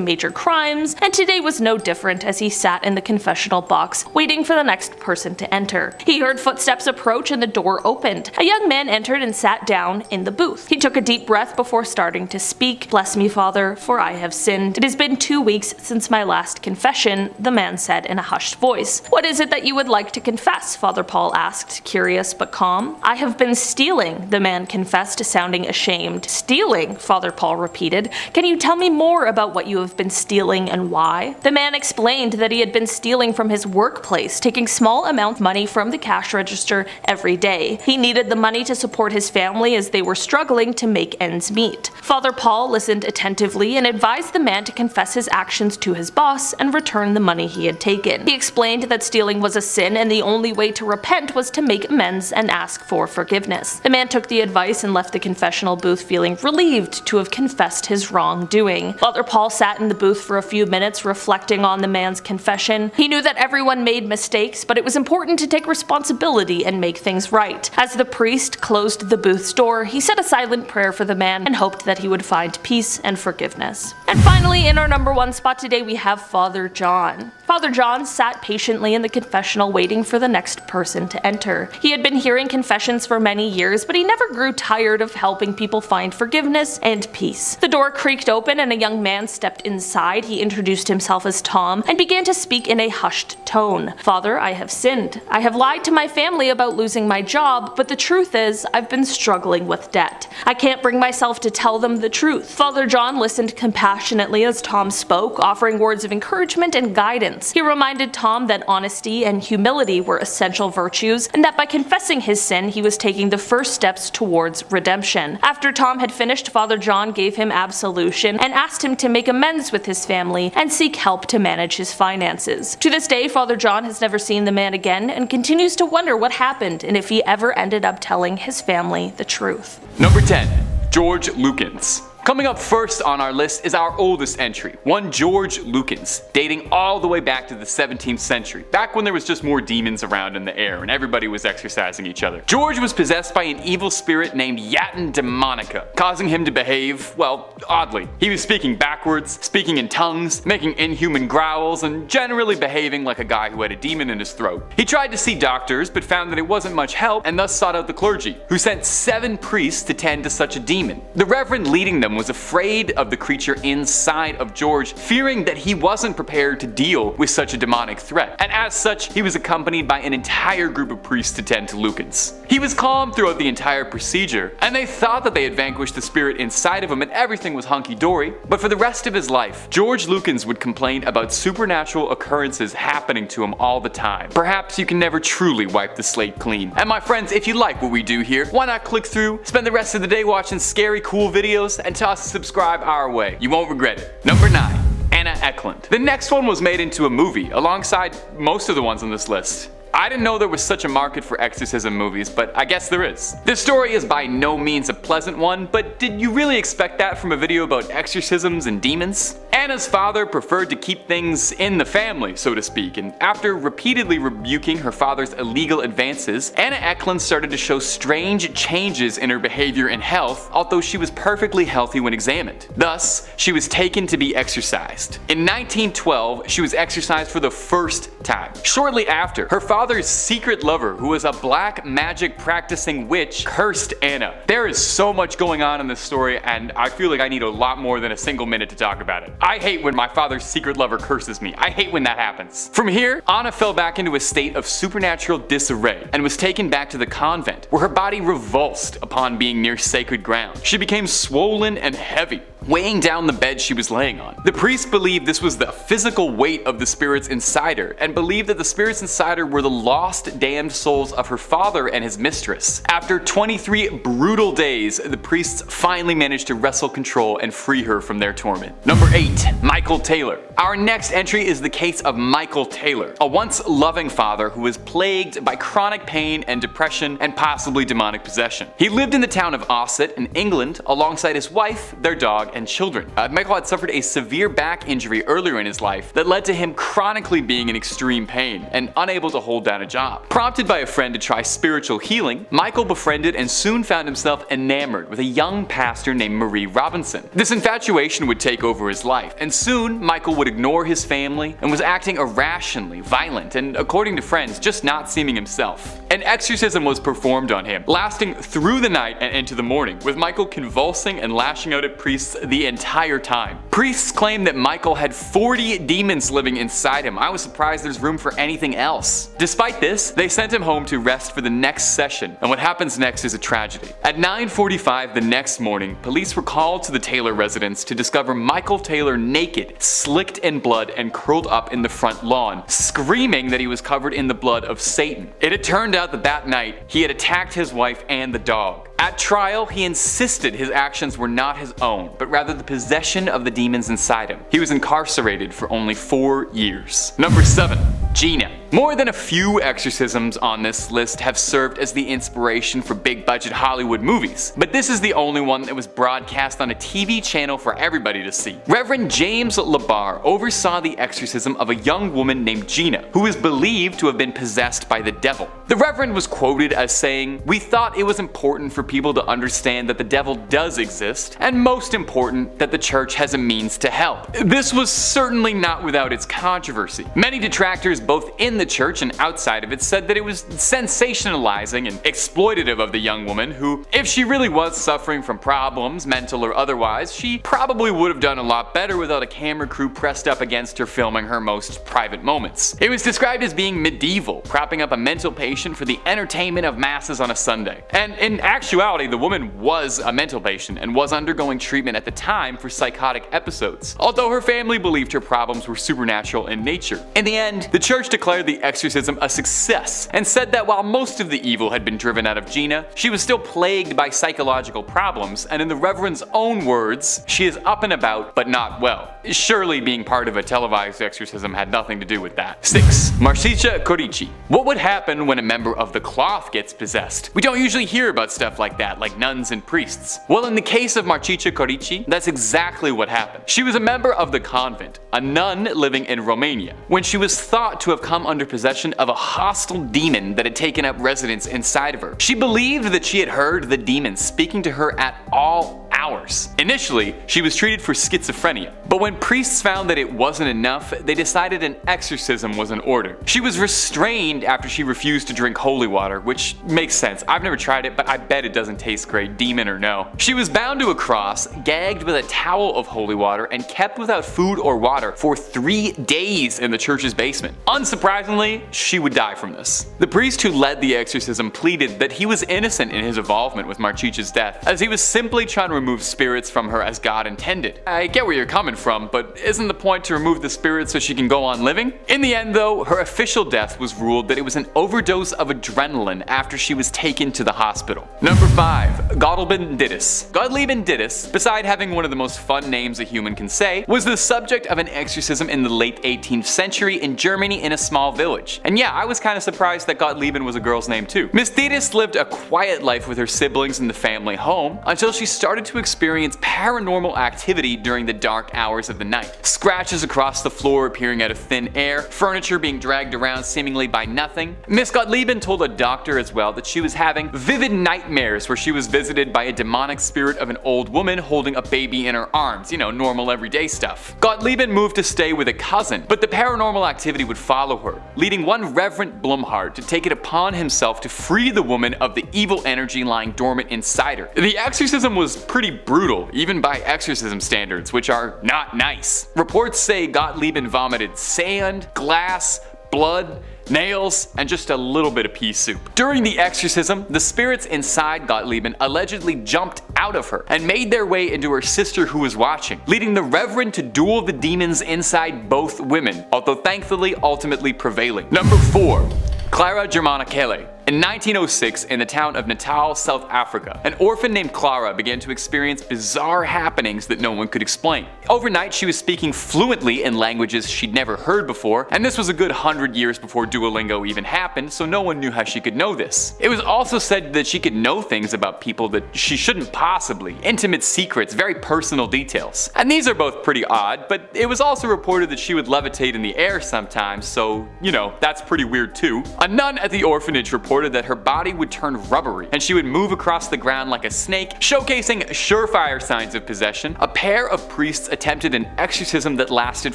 major crimes, and today was no different as he sat in the confessional box, waiting for the next person to enter. He heard footsteps approach and the door opened. A young man entered and sat down in the booth. He took a deep breath before starting to speak. "Bless me, Father, for I have sinned. It has been 2 weeks since my last confession," the man said in a hushed voice. "What is it that you would like to confess?" Father Paul asked, curious but calm. "I have been stealing," the man confessed, sounding ashamed. "Stealing?" Father Paul repeated. "Can you tell me more about what you have been stealing and why?" The man explained that he had been stealing from his workplace, taking small amounts of money from the cash register every day. He needed the money to support his family as they were struggling to make ends meet. Father Paul listened attentively and advised the man to confess his actions to his boss and return the money he had taken. He explained that stealing was a sin and the only way to repent was to make amends and ask for forgiveness. The man took the advice and left the confessional booth feeling relieved to have confessed his wrongdoing. Father Paul sat in the booth for a few minutes reflecting on the man's confession. He knew that everyone made mistakes, but it was important to take responsibility and make things right. As the priest closed the booth's door, he said a silent prayer for the man and hoped that he would find peace and forgiveness. And finally, in our number 1 spot today, we have Father John. Father John sat patiently in the confessional waiting for the next person to enter. He had been hearing confessions for many years, but he never grew tired of helping people find forgiveness and peace. The door creaked open and a young man stepped inside. He introduced himself as Tom and began to speak in a hushed tone. "Father, I have sinned. I have lied to my family about losing my job, but the truth is, I've been struggling with debt. I can't bring myself to tell them the truth." Father John listened compassionately as Tom spoke, offering words of encouragement and guidance. He reminded Tom that honesty and humility were essential virtues, and that by confessing his sin, he was taking the first steps towards redemption. After Tom had finished, Father John gave him absolution and asked him to make amends with his family and seek help to manage his finances. To this day, Father John has never seen the man again and continues to wonder what happened and if he ever ended up telling his family the truth. Number 10. George Lukens. Coming up first on our list is our oldest entry, one George Lukens, dating all the way back to the 17th century, back when there was just more demons around in the air and everybody was exorcising each other. George was possessed by an evil spirit named Yatin Demonica, causing him to behave, well, oddly. He was speaking backwards, speaking in tongues, making inhuman growls, and generally behaving like a guy who had a demon in his throat. He tried to see doctors, but found that it wasn't much help, and thus sought out the clergy, who sent 7 priests to tend to such a demon. The reverend leading them was afraid of the creature inside of George, fearing that he wasn't prepared to deal with such a demonic threat, and as such, he was accompanied by an entire group of priests to tend to Lukens. He was calm throughout the entire procedure, and they thought that they had vanquished the spirit inside of him and everything was hunky-dory, but for the rest of his life, George Lukens would complain about supernatural occurrences happening to him all the time. Perhaps you can never truly wipe the slate clean. And my friends, if you like what we do here, why not click through, spend the rest of the day watching scary cool videos, and toss a subscribe our way. You won't regret it. Number 9. Anna Eklund. The next one was made into a movie, alongside most of the ones on this list. I didn't know there was such a market for exorcism movies, but I guess there is. This story is by no means a pleasant one, but did you really expect that from a video about exorcisms and demons? Anna's father preferred to keep things in the family, so to speak, and after repeatedly rebuking her father's illegal advances, Anna Eklund started to show strange changes in her behavior and health, although she was perfectly healthy when examined. Thus, she was taken to be exorcised. In 1912, she was exorcised for the first time. Shortly after, her father's secret lover, who was a black magic practicing witch, cursed Anna. There is so much going on in this story, and I feel like I need a lot more than a single minute to talk about it. I hate when my father's secret lover curses me. I hate when that happens. From here, Anna fell back into a state of supernatural disarray and was taken back to the convent, where her body revulsed upon being near sacred ground. She became swollen and heavy, weighing down the bed she was laying on. The priest believed this was the physical weight of the spirits inside her, and believed that the spirits inside her were the lost, damned souls of her father and his mistress. After 23 brutal days, the priests finally managed to wrestle control and free her from their torment. Number 8. Michael Taylor. Our next entry is the case of Michael Taylor, a once loving father who was plagued by chronic pain and depression and possibly demonic possession. He lived in the town of Ossett in England alongside his wife, their dog, and children. Michael had suffered a severe back injury earlier in his life that led to him chronically being in extreme pain and unable to hold down a job. Prompted by a friend to try spiritual healing, Michael befriended and soon found himself enamored with a young pastor named Marie Robinson. This infatuation would take over his life, and soon Michael would ignore his family and was acting irrationally, violent, and according to friends, just not seeming himself. An exorcism was performed on him, lasting through the night and into the morning, with Michael convulsing and lashing out at priests the entire time. Priests claimed that Michael had 40 demons living inside him. I was surprised there's room for anything else. Despite this, they sent him home to rest for the next session, and what happens next is a tragedy. At 9:45 the next morning, police were called to the Taylor residence to discover Michael Taylor naked, slicked in blood, and curled up in the front lawn, screaming that he was covered in the blood of Satan. It had turned out that night, he had attacked his wife and the dog. At trial, he insisted his actions were not his own, but rather the possession of the demons inside him. He was incarcerated for only 4 years. Number 7. Gina. More than a few exorcisms on this list have served as the inspiration for big budget Hollywood movies, but this is the only one that was broadcast on a TV channel for everybody to see. Reverend James Labar oversaw the exorcism of a young woman named Gina, who is believed to have been possessed by the devil. The Reverend was quoted as saying, "We thought it was important for people to understand that the devil does exist, and most important, that the church has a means to help." This was certainly not without its controversy. Many detractors both in the church and outside of it said that it was sensationalizing and exploitative of the young woman who, if she really was suffering from problems, mental or otherwise, she probably would have done a lot better without a camera crew pressed up against her filming her most private moments. It was described as being medieval, propping up a mental patient for the entertainment of masses on a Sunday. And in actuality, the woman was a mental patient and was undergoing treatment at the time for psychotic episodes, although her family believed her problems were supernatural in nature. In the end, the church declared the exorcism a success and said that while most of the evil had been driven out of Gina, she was still plagued by psychological problems, and in the Reverend's own words, she is up and about but not well. Surely being part of a televised exorcism had nothing to do with that. 6. Marcicia Corici. What would happen when a member of the cloth gets possessed? We don't usually hear about stuff like that, like nuns and priests. Well, in the case of Marcicia Corici, that's exactly what happened. She was a member of the convent, a nun living in Romania, when she was thought to have come under possession of a hostile demon that had taken up residence inside of her. She believed that she had heard the demon speaking to her at all hours. Initially, she was treated for schizophrenia, but when priests found that it wasn't enough, they decided an exorcism was in order. She was restrained after she refused to drink holy water, which makes sense. I've never tried it, but I bet it doesn't taste great, demon or no. She was bound to a cross, gagged with a towel of holy water, and kept without food or water for 3 days in the church's basement. Unsurprisingly, she would die from this. The priest who led the exorcism pleaded that he was innocent in his involvement with Marcicia's death, as he was simply trying to remove spirits from her as God intended. I get where you're coming from, but isn't the point to remove the spirits so she can go on living? In the end though, her official death was ruled that it was an overdose of adrenaline after she was taken to the hospital. Number 5. Gottlieb Dittus. Gottlieb Dittus, beside having one of the most fun names a human can say, was the subject of an exorcism in the late 18th century in Germany in a small village. And yeah, I was kind of surprised that Gottlieben was a girl's name too. Miss Dittus lived a quiet life with her siblings in the family home until she started to experience paranormal activity during the dark hours of the night. Scratches across the floor appearing out of thin air, furniture being dragged around seemingly by nothing. Miss Gottlieben told a doctor as well that she was having vivid nightmares where she was visited by a demonic spirit of an old woman holding a baby in her arms, you know, normal everyday stuff. Gottlieben moved to stay with a cousin, but the paranormal activity would follow her, leading one Reverend Blumhardt to take it upon himself to free the woman of the evil energy lying dormant inside her. The exorcism was pretty brutal, even by exorcism standards, which are not nice. Reports say Gottlieben vomited sand, glass, blood, nails, and just a little bit of pea soup. During the exorcism, the spirits inside Gottlieben allegedly jumped out of her and made their way into her sister who was watching, leading the Reverend to duel the demons inside both women, although thankfully ultimately prevailing. Number 4. Clara Germana Cele. In 1906, in the town of Natal, South Africa, an orphan named Clara began to experience bizarre happenings that no one could explain. Overnight, she was speaking fluently in languages she'd never heard before, and this was a good 100 years before Duolingo even happened, so no one knew how she could know this. It was also said that she could know things about people that she shouldn't possibly, intimate secrets, very personal details. And these are both pretty odd, but it was also reported that she would levitate in the air sometimes, so, you know, that's pretty weird too. A nun at the orphanage reported that her body would turn rubbery and she would move across the ground like a snake, showcasing surefire signs of possession. A pair of priests attempted an exorcism that lasted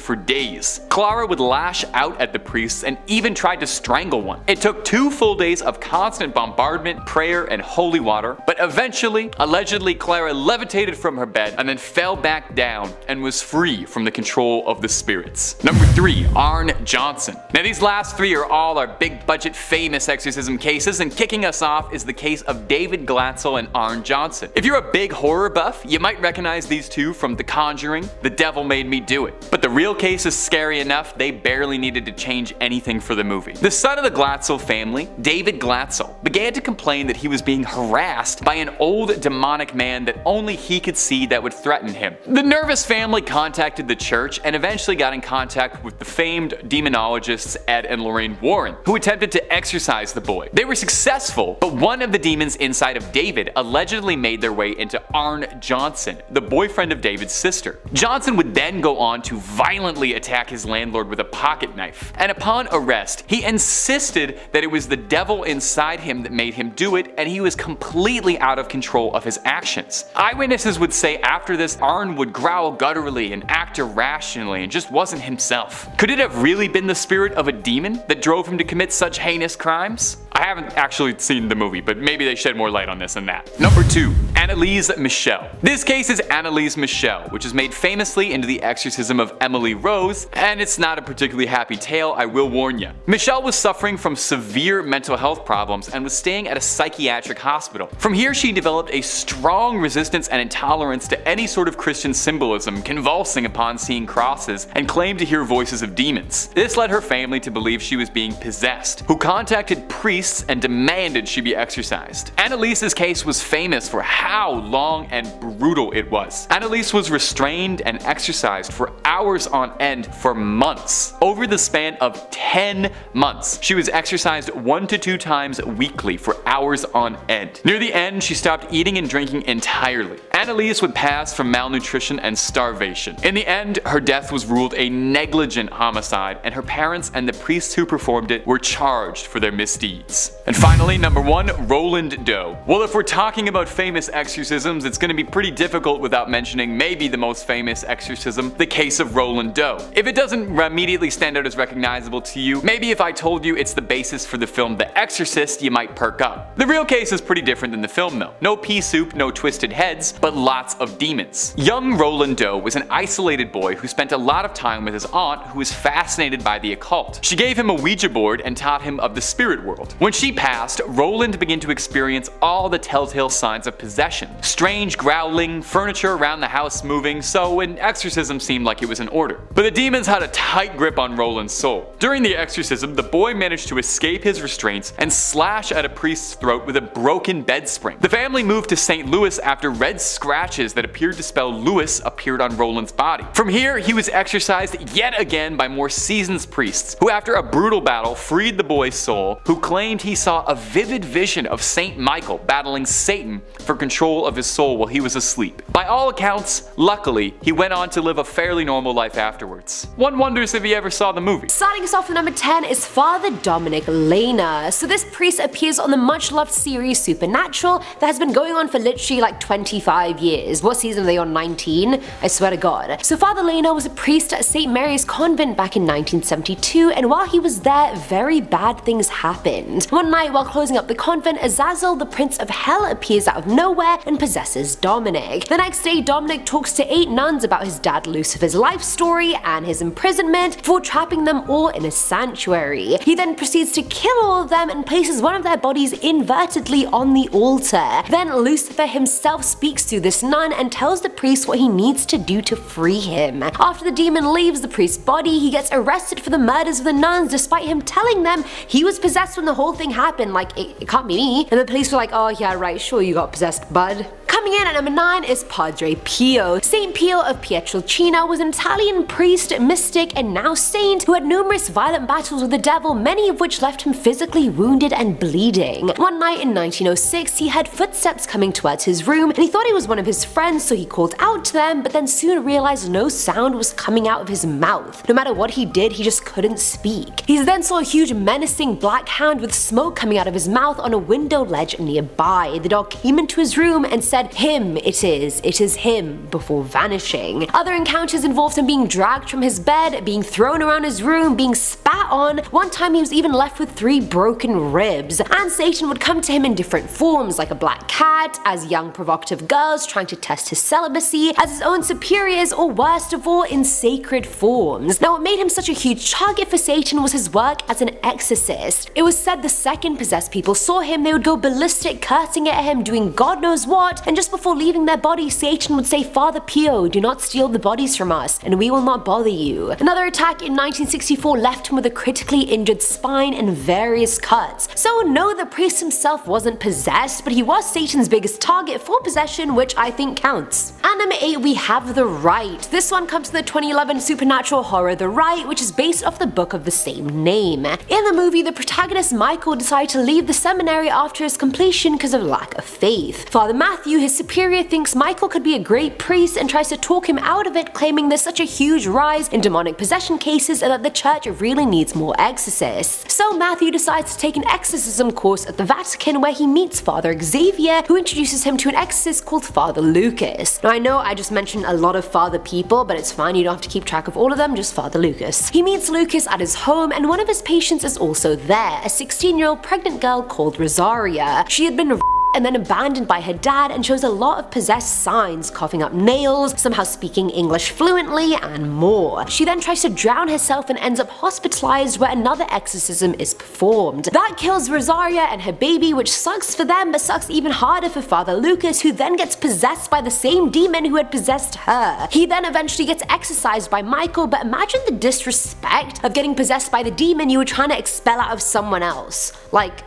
for days. Clara would lash out at the priests and even tried to strangle one. It took 2 full days of constant bombardment, prayer, and holy water, but eventually, allegedly, Clara levitated from her bed and then fell back down and was free from the control of the spirits. Number 3. Arne Johnson. Now these last 3 are all our big budget famous exorcism cases cases, and kicking us off is the case of David Glatzel and Arne Johnson. If you're a big horror buff, you might recognize these two from The Conjuring, The Devil Made Me Do It. But the real case is scary enough, they barely needed to change anything for the movie. The son of the Glatzel family, David Glatzel, began to complain that he was being harassed by an old demonic man that only he could see that would threaten him. The nervous family contacted the church and eventually got in contact with the famed demonologists Ed and Lorraine Warren, who attempted to exorcise the boy. They were successful, but one of the demons inside of David allegedly made their way into Arne Johnson, the boyfriend of David's sister. Johnson would then go on to violently attack his landlord with a pocket knife, and upon arrest, he insisted that it was the devil inside him that made him do it, and he was completely out of control of his actions. Eyewitnesses would say after this, Arne would growl gutturally and act irrationally and just wasn't himself. Could it have really been the spirit of a demon that drove him to commit such heinous crimes? I haven't actually seen the movie, but maybe they shed more light on this than that. Number 2. Anneliese Michel. This case is Anneliese Michel, which is made famously into the exorcism of Emily Rose, and it's not a particularly happy tale, I will warn you. Michel was suffering from severe mental health problems and was staying at a psychiatric hospital. From here, she developed a strong resistance and intolerance to any sort of Christian symbolism, convulsing upon seeing crosses, and claimed to hear voices of demons. This led her family to believe she was being possessed, who contacted priests and demanded she be exorcised. Anneliese's case was famous for how long and brutal it was. Anneliese was restrained and exorcised for hours on end for months. Over the span of 10 months, she was exorcised 1 to 2 times weekly for hours on end. Near the end, she stopped eating and drinking entirely. Anneliese would pass from malnutrition and starvation. In the end, her death was ruled a negligent homicide, and her parents and the priests who performed it were charged for their misdeeds. And finally, number 1, Roland Doe. Well, if we're talking about famous exorcisms, it's going to be pretty difficult without mentioning maybe the most famous exorcism, the case of Roland Doe. If it doesn't immediately stand out as recognizable to you, maybe if I told you it's the basis for the film The Exorcist, you might perk up. The real case is pretty different than the film though. No pea soup, no twisted heads, but lots of demons. Young Roland Doe was an isolated boy who spent a lot of time with his aunt, who was fascinated by the occult. She gave him a Ouija board and taught him of the spirit world. When she passed, Roland began to experience all the telltale signs of possession. Strange growling, furniture around the house moving, so an exorcism seemed like it was in order. But the demons had a tight grip on Roland's soul. During the exorcism, the boy managed to escape his restraints and slash at a priest's throat with a broken bed spring. The family moved to St. Louis after red scratches that appeared to spell Louis appeared on Roland's body. From here, he was exorcised yet again by more seasoned priests, who after a brutal battle freed the boy's soul, who claimed he saw a vivid vision of Saint Michael battling Satan for control of his soul while he was asleep. By all accounts, luckily, he went on to live a fairly normal life afterwards. One wonders if he ever saw the movie. Starting us off with number 10 is Father Dominic Lena. So this priest appears on the much loved series Supernatural that has been going on for literally like 25 years. What season are they on? 19? I swear to God. So Father Lena was a priest at St. Mary's Convent back in 1972, and while he was there, very bad things happened. One night while closing up the convent, Azazel, the prince of hell, appears out of nowhere and possesses Dominic. The next day, Dominic talks to 8 nuns about his dad Lucifer's life story and his imprisonment before trapping them all in a sanctuary. He then proceeds to kill all of them and places one of their bodies invertedly on the altar. Then Lucifer himself speaks to this nun and tells the priest what he needs to do to free him. After the demon leaves the priest's body, he gets arrested for the murders of the nuns despite him telling them he was possessed when the whole thing happened, like it can't be me. And the police were like, oh yeah right, sure you got possessed, bud. Coming in at number 9 is Padre Pio. Saint Pio of Pietrelcina was an Italian priest, mystic, and now saint who had numerous violent battles with the devil, many of which left him physically wounded and bleeding. One night in 1906, he heard footsteps coming towards his room, and he thought it was one of his friends, so he called out to them, but then soon realized no sound was coming out of his mouth. No matter what he did, he just couldn't speak. He then saw a huge menacing black hand with smoke coming out of his mouth on a window ledge nearby. The dog came into his room and said, "Hey him, it is him, before vanishing. Other encounters involved him being dragged from his bed, being thrown around his room, being spat on. One time he was even left with 3 broken ribs. And Satan would come to him in different forms, like a black cat, as young provocative girls trying to test his celibacy, as his own superiors, or worst of all, in sacred forms. Now what made him such a huge target for Satan was his work as an exorcist. It was said the second possessed people saw him, they would go ballistic, cursing at him, doing God knows what, and just before leaving their body, Satan would say, "Father Pio, do not steal the bodies from us, and we will not bother you." Another attack in 1964 left him with a critically injured spine and various cuts. So no, the priest himself wasn't possessed, but he was Satan's biggest target for possession, which I think counts. At number 8 we have The Rite. This one comes from the 2011 supernatural horror The Rite, which is based off the book of the same name. In the movie, the protagonist Michael decided to leave the seminary after his completion because of lack of faith. Father Matthew, his superior, thinks Michael could be a great priest and tries to talk him out of it, claiming there's such a huge rise in demonic possession cases and that the church really needs more exorcists. So Matthew decides to take an exorcism course at the Vatican, where he meets Father Xavier, who introduces him to an exorcist called Father Lucas. Now I know I just mentioned a lot of father people, but it's fine, you don't have to keep track of all of them, just Father Lucas. He meets Lucas at his home, and one of his patients is also there, a 16-year-old pregnant girl called Rosaria. She had been and then abandoned by her dad and shows a lot of possessed signs, coughing up nails, somehow speaking English fluently, and more. She then tries to drown herself and ends up hospitalized, where another exorcism is performed. That kills Rosaria and her baby, which sucks for them, but sucks even harder for Father Lucas, who then gets possessed by the same demon who had possessed her. He then eventually gets exorcised by Michael, but imagine the disrespect of getting possessed by the demon you were trying to expel out of someone else. Like,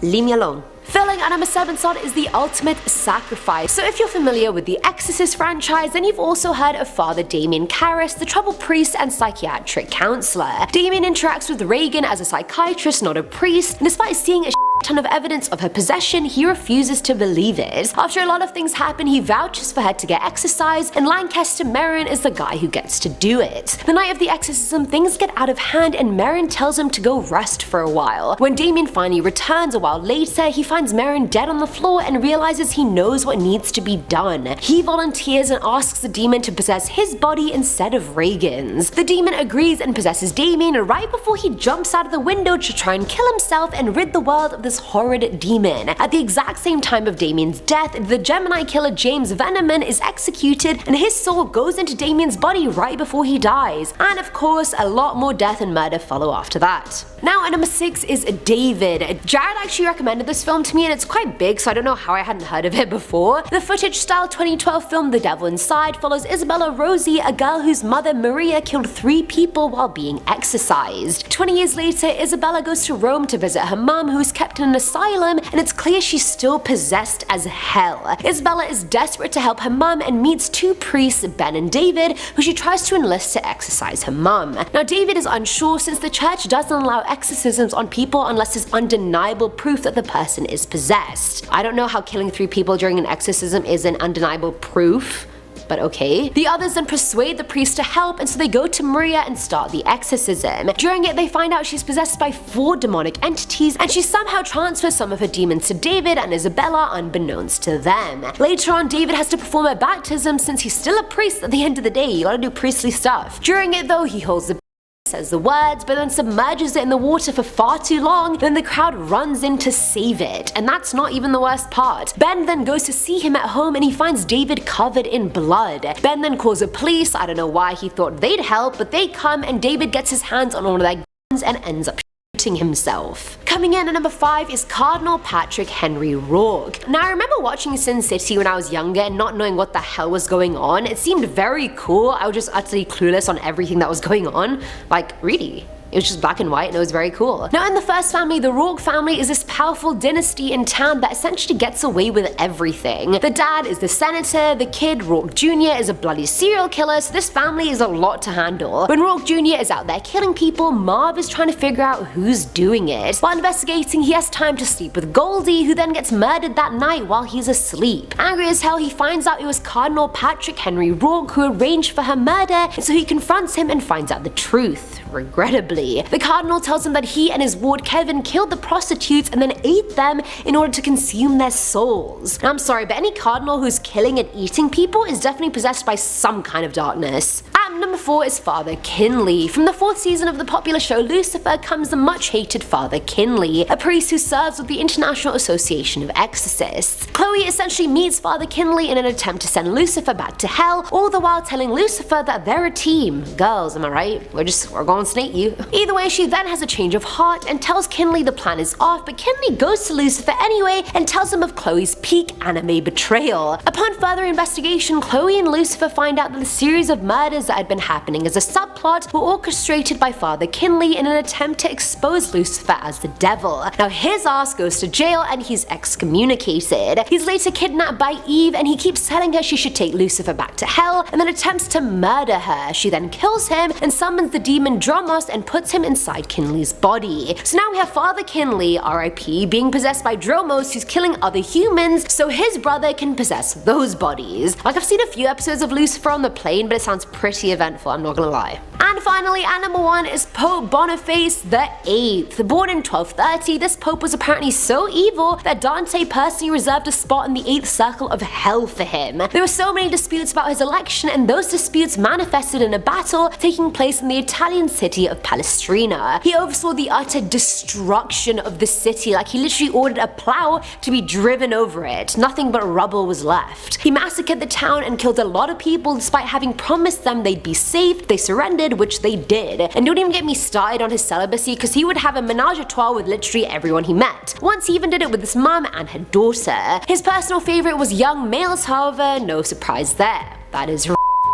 leave me alone. Filling at number 7 slot is The Ultimate Sacrifice. So if you're familiar with the Exorcist franchise, then you've also heard of Father Damien Karras, the troubled priest and psychiatric counselor. Damien interacts with Regan as a psychiatrist, not a priest, and despite seeing a ton of evidence of her possession, he refuses to believe it. After a lot of things happen, he vouches for her to get exorcised, and Lancaster Merrin is the guy who gets to do it. The night of the exorcism, things get out of hand and Merrin tells him to go rest for a while. When Damien finally returns a while later, he finds Merrin dead on the floor and realizes he knows what needs to be done. He volunteers and asks the demon to possess his body instead of Regan's. The demon agrees and possesses Damien right before he jumps out of the window to try and kill himself and rid the world of this horrid demon. At the exact same time of Damien's death, the Gemini killer James Veneman is executed, and his soul goes into Damien's body right before he dies. And of course, a lot more death and murder follow after that. Now at number 6 is David. Jared actually recommended this film to me, and it's quite big, so I don't know how I hadn't heard of it before. The footage-style 2012 film The Devil Inside follows Isabella Rosie, a girl whose mother Maria killed 3 people while being exorcised. 20 years later, Isabella goes to Rome to visit her mum, who is kept in an asylum, and it's clear she's still possessed as hell. Isabella is desperate to help her mum and meets 2 priests, Ben and David, who she tries to enlist to exorcise her mum. Now David is unsure, since the church doesn't allow exorcisms on people unless there's undeniable proof that the person is possessed. I don't know how killing 3 people during an exorcism is an undeniable proof, but okay. The others then persuade the priest to help, and so they go to Maria and start the exorcism. During it, they find out she's possessed by 4 demonic entities, and she somehow transfers some of her demons to David and Isabella unbeknownst to them. Later on, David has to perform a baptism, since he's still a priest at the end of the day, you gotta do priestly stuff. During it though, he holds the says the words, but then submerges it in the water for far too long, then the crowd runs in to save it. And that's not even the worst part. Ben then goes to see him at home, and he finds David covered in blood. Ben then calls the police. I don't know why he thought they'd help, but they come, and David gets his hands on one of their guns and ends up shooting himself. Coming in at number 5 is Cardinal Patrick Henry Rourke. Now I remember watching Sin City when I was younger and not knowing what the hell was going on. It seemed very cool. I was just utterly clueless on everything that was going on. Like, really. It was just black and white, and it was very cool. Now in the first family, the Rourke family is this powerful dynasty in town that essentially gets away with everything. The dad is the senator, the kid, Rourke Jr., is a bloody serial killer, so this family is a lot to handle. When Rourke Jr. is out there killing people, Marv is trying to figure out who's doing it. While investigating, he has time to sleep with Goldie, who then gets murdered that night while he's asleep. Angry as hell, he finds out it was Cardinal Patrick Henry Rourke who arranged for her murder, and so he confronts him and finds out the truth, regrettably. literally. The cardinal tells him that he and his ward Kevin killed the prostitutes and then ate them in order to consume their souls. Now, I'm sorry, but any cardinal who's killing and eating people is definitely possessed by some kind of darkness. At number 4 is Father Kinley. From the 4th season of the popular show Lucifer comes the much hated Father Kinley, a priest who serves with the International Association of Exorcists. Chloe essentially meets Father Kinley in an attempt to send Lucifer back to hell, all the while telling Lucifer that they're a team. Girls, am I right? We're going to snake you. Either way, she then has a change of heart and tells Kinley the plan is off, but Kinley goes to Lucifer anyway and tells him of Chloe's peak anime betrayal. Upon further investigation, Chloe and Lucifer find out that the series of murders that had been happening as a subplot were orchestrated by Father Kinley in an attempt to expose Lucifer as the devil. Now his ass goes to jail and he's excommunicated. He's later kidnapped by Eve and he keeps telling her she should take Lucifer back to hell and then attempts to murder her. She then kills him and summons the demon Dromos and puts him inside Kinley's body. So now we have Father Kinley, RIP, being possessed by Dromos who's killing other humans so his brother can possess those bodies. Like, I've seen a few episodes of Lucifer on the plane, but it sounds pretty eventful, I'm not gonna lie. And finally, at number 1 is Pope Boniface VIII. Born in 1230, this pope was apparently so evil that Dante personally reserved a spot in the 8th circle of hell for him. There were so many disputes about his election, and those disputes manifested in a battle taking place in the Italian city of Palestrina. He oversaw the utter destruction of the city, like he literally ordered a plow to be driven over it. Nothing but rubble was left. He massacred the town and killed a lot of people despite having promised them they'd be safe. They surrendered, which they did. And don't even get me started on his celibacy, because he would have a menage a trois with literally everyone he met. Once he even did it with his mum and her daughter. His personal favorite was young males, however, no surprise there. That is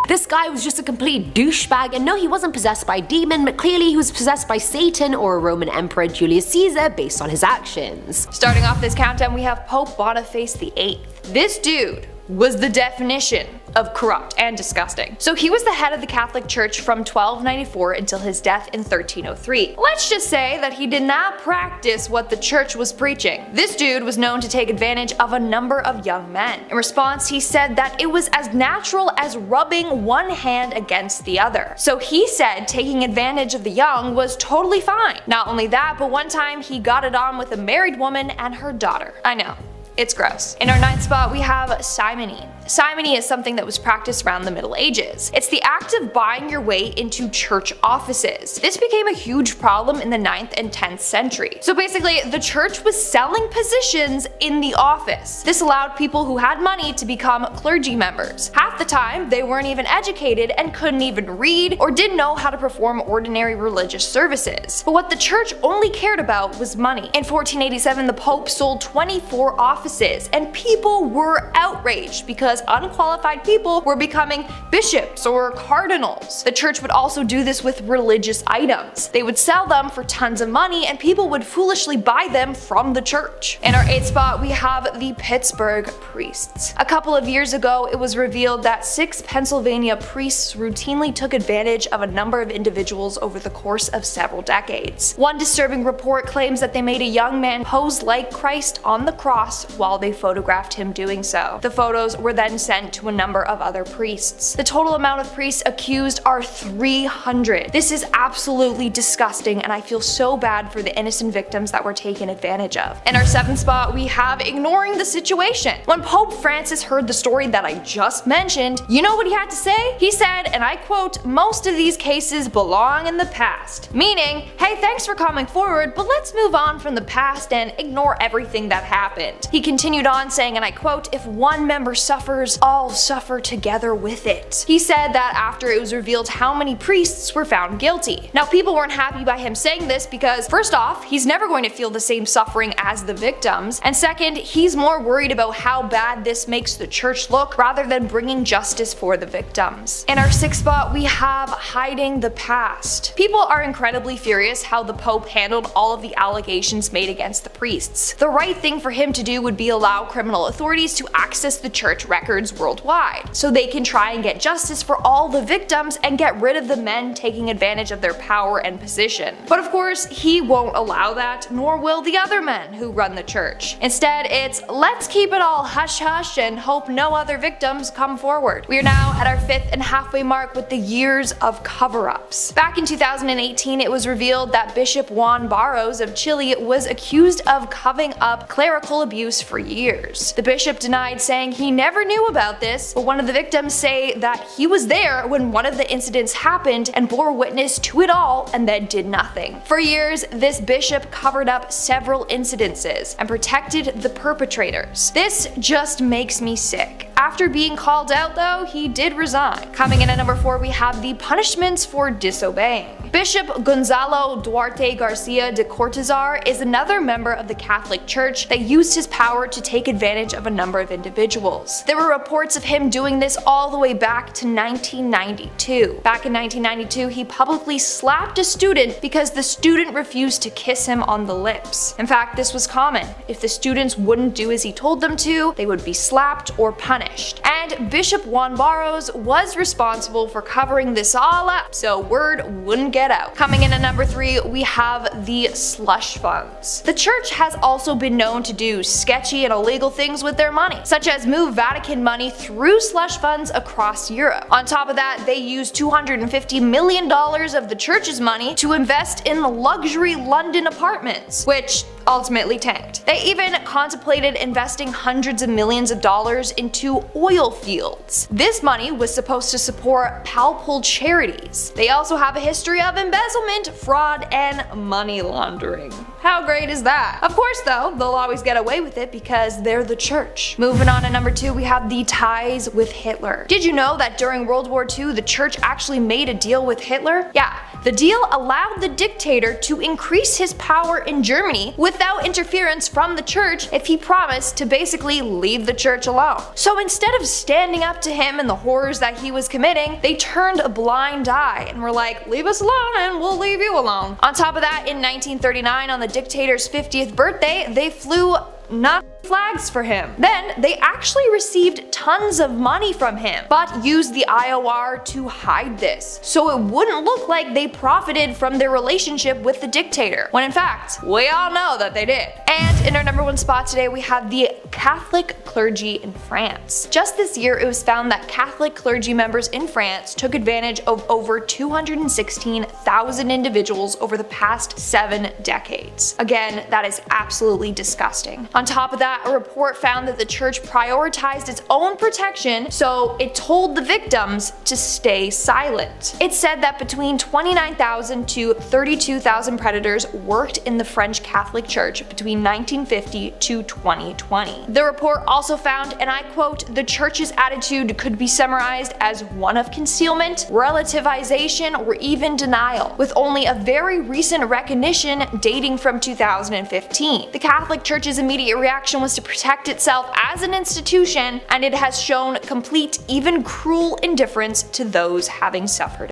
This guy was just a complete douchebag, and no, he wasn't possessed by a demon, but clearly he was possessed by Satan or a Roman Emperor Julius Caesar based on his actions. Starting off this countdown, we have Pope Boniface VIII. This dude was the definition of corrupt and disgusting. So he was the head of the Catholic Church from 1294 until his death in 1303. Let's just say that he did not practice what the church was preaching. This dude was known to take advantage of a number of young men. In response, he said that it was as natural as rubbing one hand against the other. So he said taking advantage of the young was totally fine. Not only that, but one time he got it on with a married woman and her daughter. I know. It's gross. In our 9th spot, we have simony. Simony is something that was practiced around the Middle Ages. It's the act of buying your way into church offices. This became a huge problem in the 9th and 10th century. So basically, the church was selling positions in the office. This allowed people who had money to become clergy members. Half the time, they weren't even educated and couldn't even read or didn't know how to perform ordinary religious services. But what the church only cared about was money. In 1487, the Pope sold 24 offices, and people were outraged because unqualified people were becoming bishops or cardinals. The church would also do this with religious items. They would sell them for tons of money and people would foolishly buy them from the church. In our 8th spot, we have the Pittsburgh priests. A couple of years ago, it was revealed that 6 Pennsylvania priests routinely took advantage of a number of individuals over the course of several decades. One disturbing report claims that they made a young man pose like Christ on the cross while they photographed him doing so. The photos were then sent to a number of other priests. The total amount of priests accused are 300. This is absolutely disgusting, and I feel so bad for the innocent victims that were taken advantage of. In our 7th spot, we have ignoring the situation. When Pope Francis heard the story that I just mentioned, you know what he had to say? He said, and I quote, "Most of these cases belong in the past." Meaning, hey, thanks for coming forward, but let's move on from the past and ignore everything that happened. He continued on saying, and I quote, "If one member suffers, all suffer together with it." He said that after it was revealed how many priests were found guilty. Now, people weren't happy by him saying this because, first off, he's never going to feel the same suffering as the victims, and second, he's more worried about how bad this makes the church look rather than bringing justice for the victims. In our 6th spot, we have hiding the past. People are incredibly furious how the Pope handled all of the allegations made against the priests. The right thing for him to do would be allow criminal authorities to access the church records. records worldwide, so they can try and get justice for all the victims and get rid of the men taking advantage of their power and position. But of course, he won't allow that, nor will the other men who run the church. Instead, it's let's keep it all hush-hush and hope no other victims come forward. We are now at our 5th and halfway mark with the years of cover-ups. Back in 2018, it was revealed that Bishop Juan Barros of Chile was accused of covering up clerical abuse for years. The bishop denied, saying he never knew about this, but one of the victims say that he was there when one of the incidents happened and bore witness to it all and then did nothing. For years, this bishop covered up several incidences and protected the perpetrators. This just makes me sick. After being called out though, he did resign. Coming in at number 4, we have the punishments for disobeying. Bishop Gonzalo Duarte Garcia de Cortazar is another member of the Catholic Church that used his power to take advantage of a number of individuals. There were reports of him doing this all the way back to 1992. Back in 1992, he publicly slapped a student because the student refused to kiss him on the lips. In fact, this was common. If the students wouldn't do as he told them to, they would be slapped or punished. And Bishop Juan Barros was responsible for covering this all up, so word wouldn't get out. Coming in at number 3, we have the slush funds. The church has also been known to do sketchy and illegal things with their money, such as move Vatican money through slush funds across Europe. On top of that, they used $250 million of the church's money to invest in luxury London apartments, which ultimately tanked. They even contemplated investing hundreds of millions of dollars into oil fields. This money was supposed to support palpable charities. They also have a history of embezzlement, fraud, and money laundering. How great is that? Of course though, they'll always get away with it because they're the church. Moving on to number 2, we have the ties with Hitler. Did you know that during World War II, the church actually made a deal with Hitler? Yeah. The deal allowed the dictator to increase his power in Germany without interference from the church if he promised to basically leave the church alone. So instead of standing up to him and the horrors that he was committing, they turned a blind eye and were like, leave us alone and we'll leave you alone. On top of that, in 1939, on the dictator's 50th birthday, they flew Nazi flags for him. Then they actually received tons of money from him, but used the IOR to hide this, so it wouldn't look like they profited from their relationship with the dictator, when in fact, we all know that they did. And in our number 1 spot today, we have the Catholic clergy in France. Just this year, it was found that Catholic clergy members in France took advantage of over 216,000 individuals over the past 7 decades. Again, that is absolutely disgusting. On top of that, a report found that the church prioritized its own protection, so it told the victims to stay silent. It said that between 29,000 to 32,000 predators worked in the French Catholic Church between 1950 to 2020. The report also found, and I quote, "The church's attitude could be summarized as one of concealment, relativization, or even denial, with only a very recent recognition dating from 2015. The Catholic Church's immediate reaction was to protect itself as an institution, and it has shown complete, even cruel indifference to those having suffered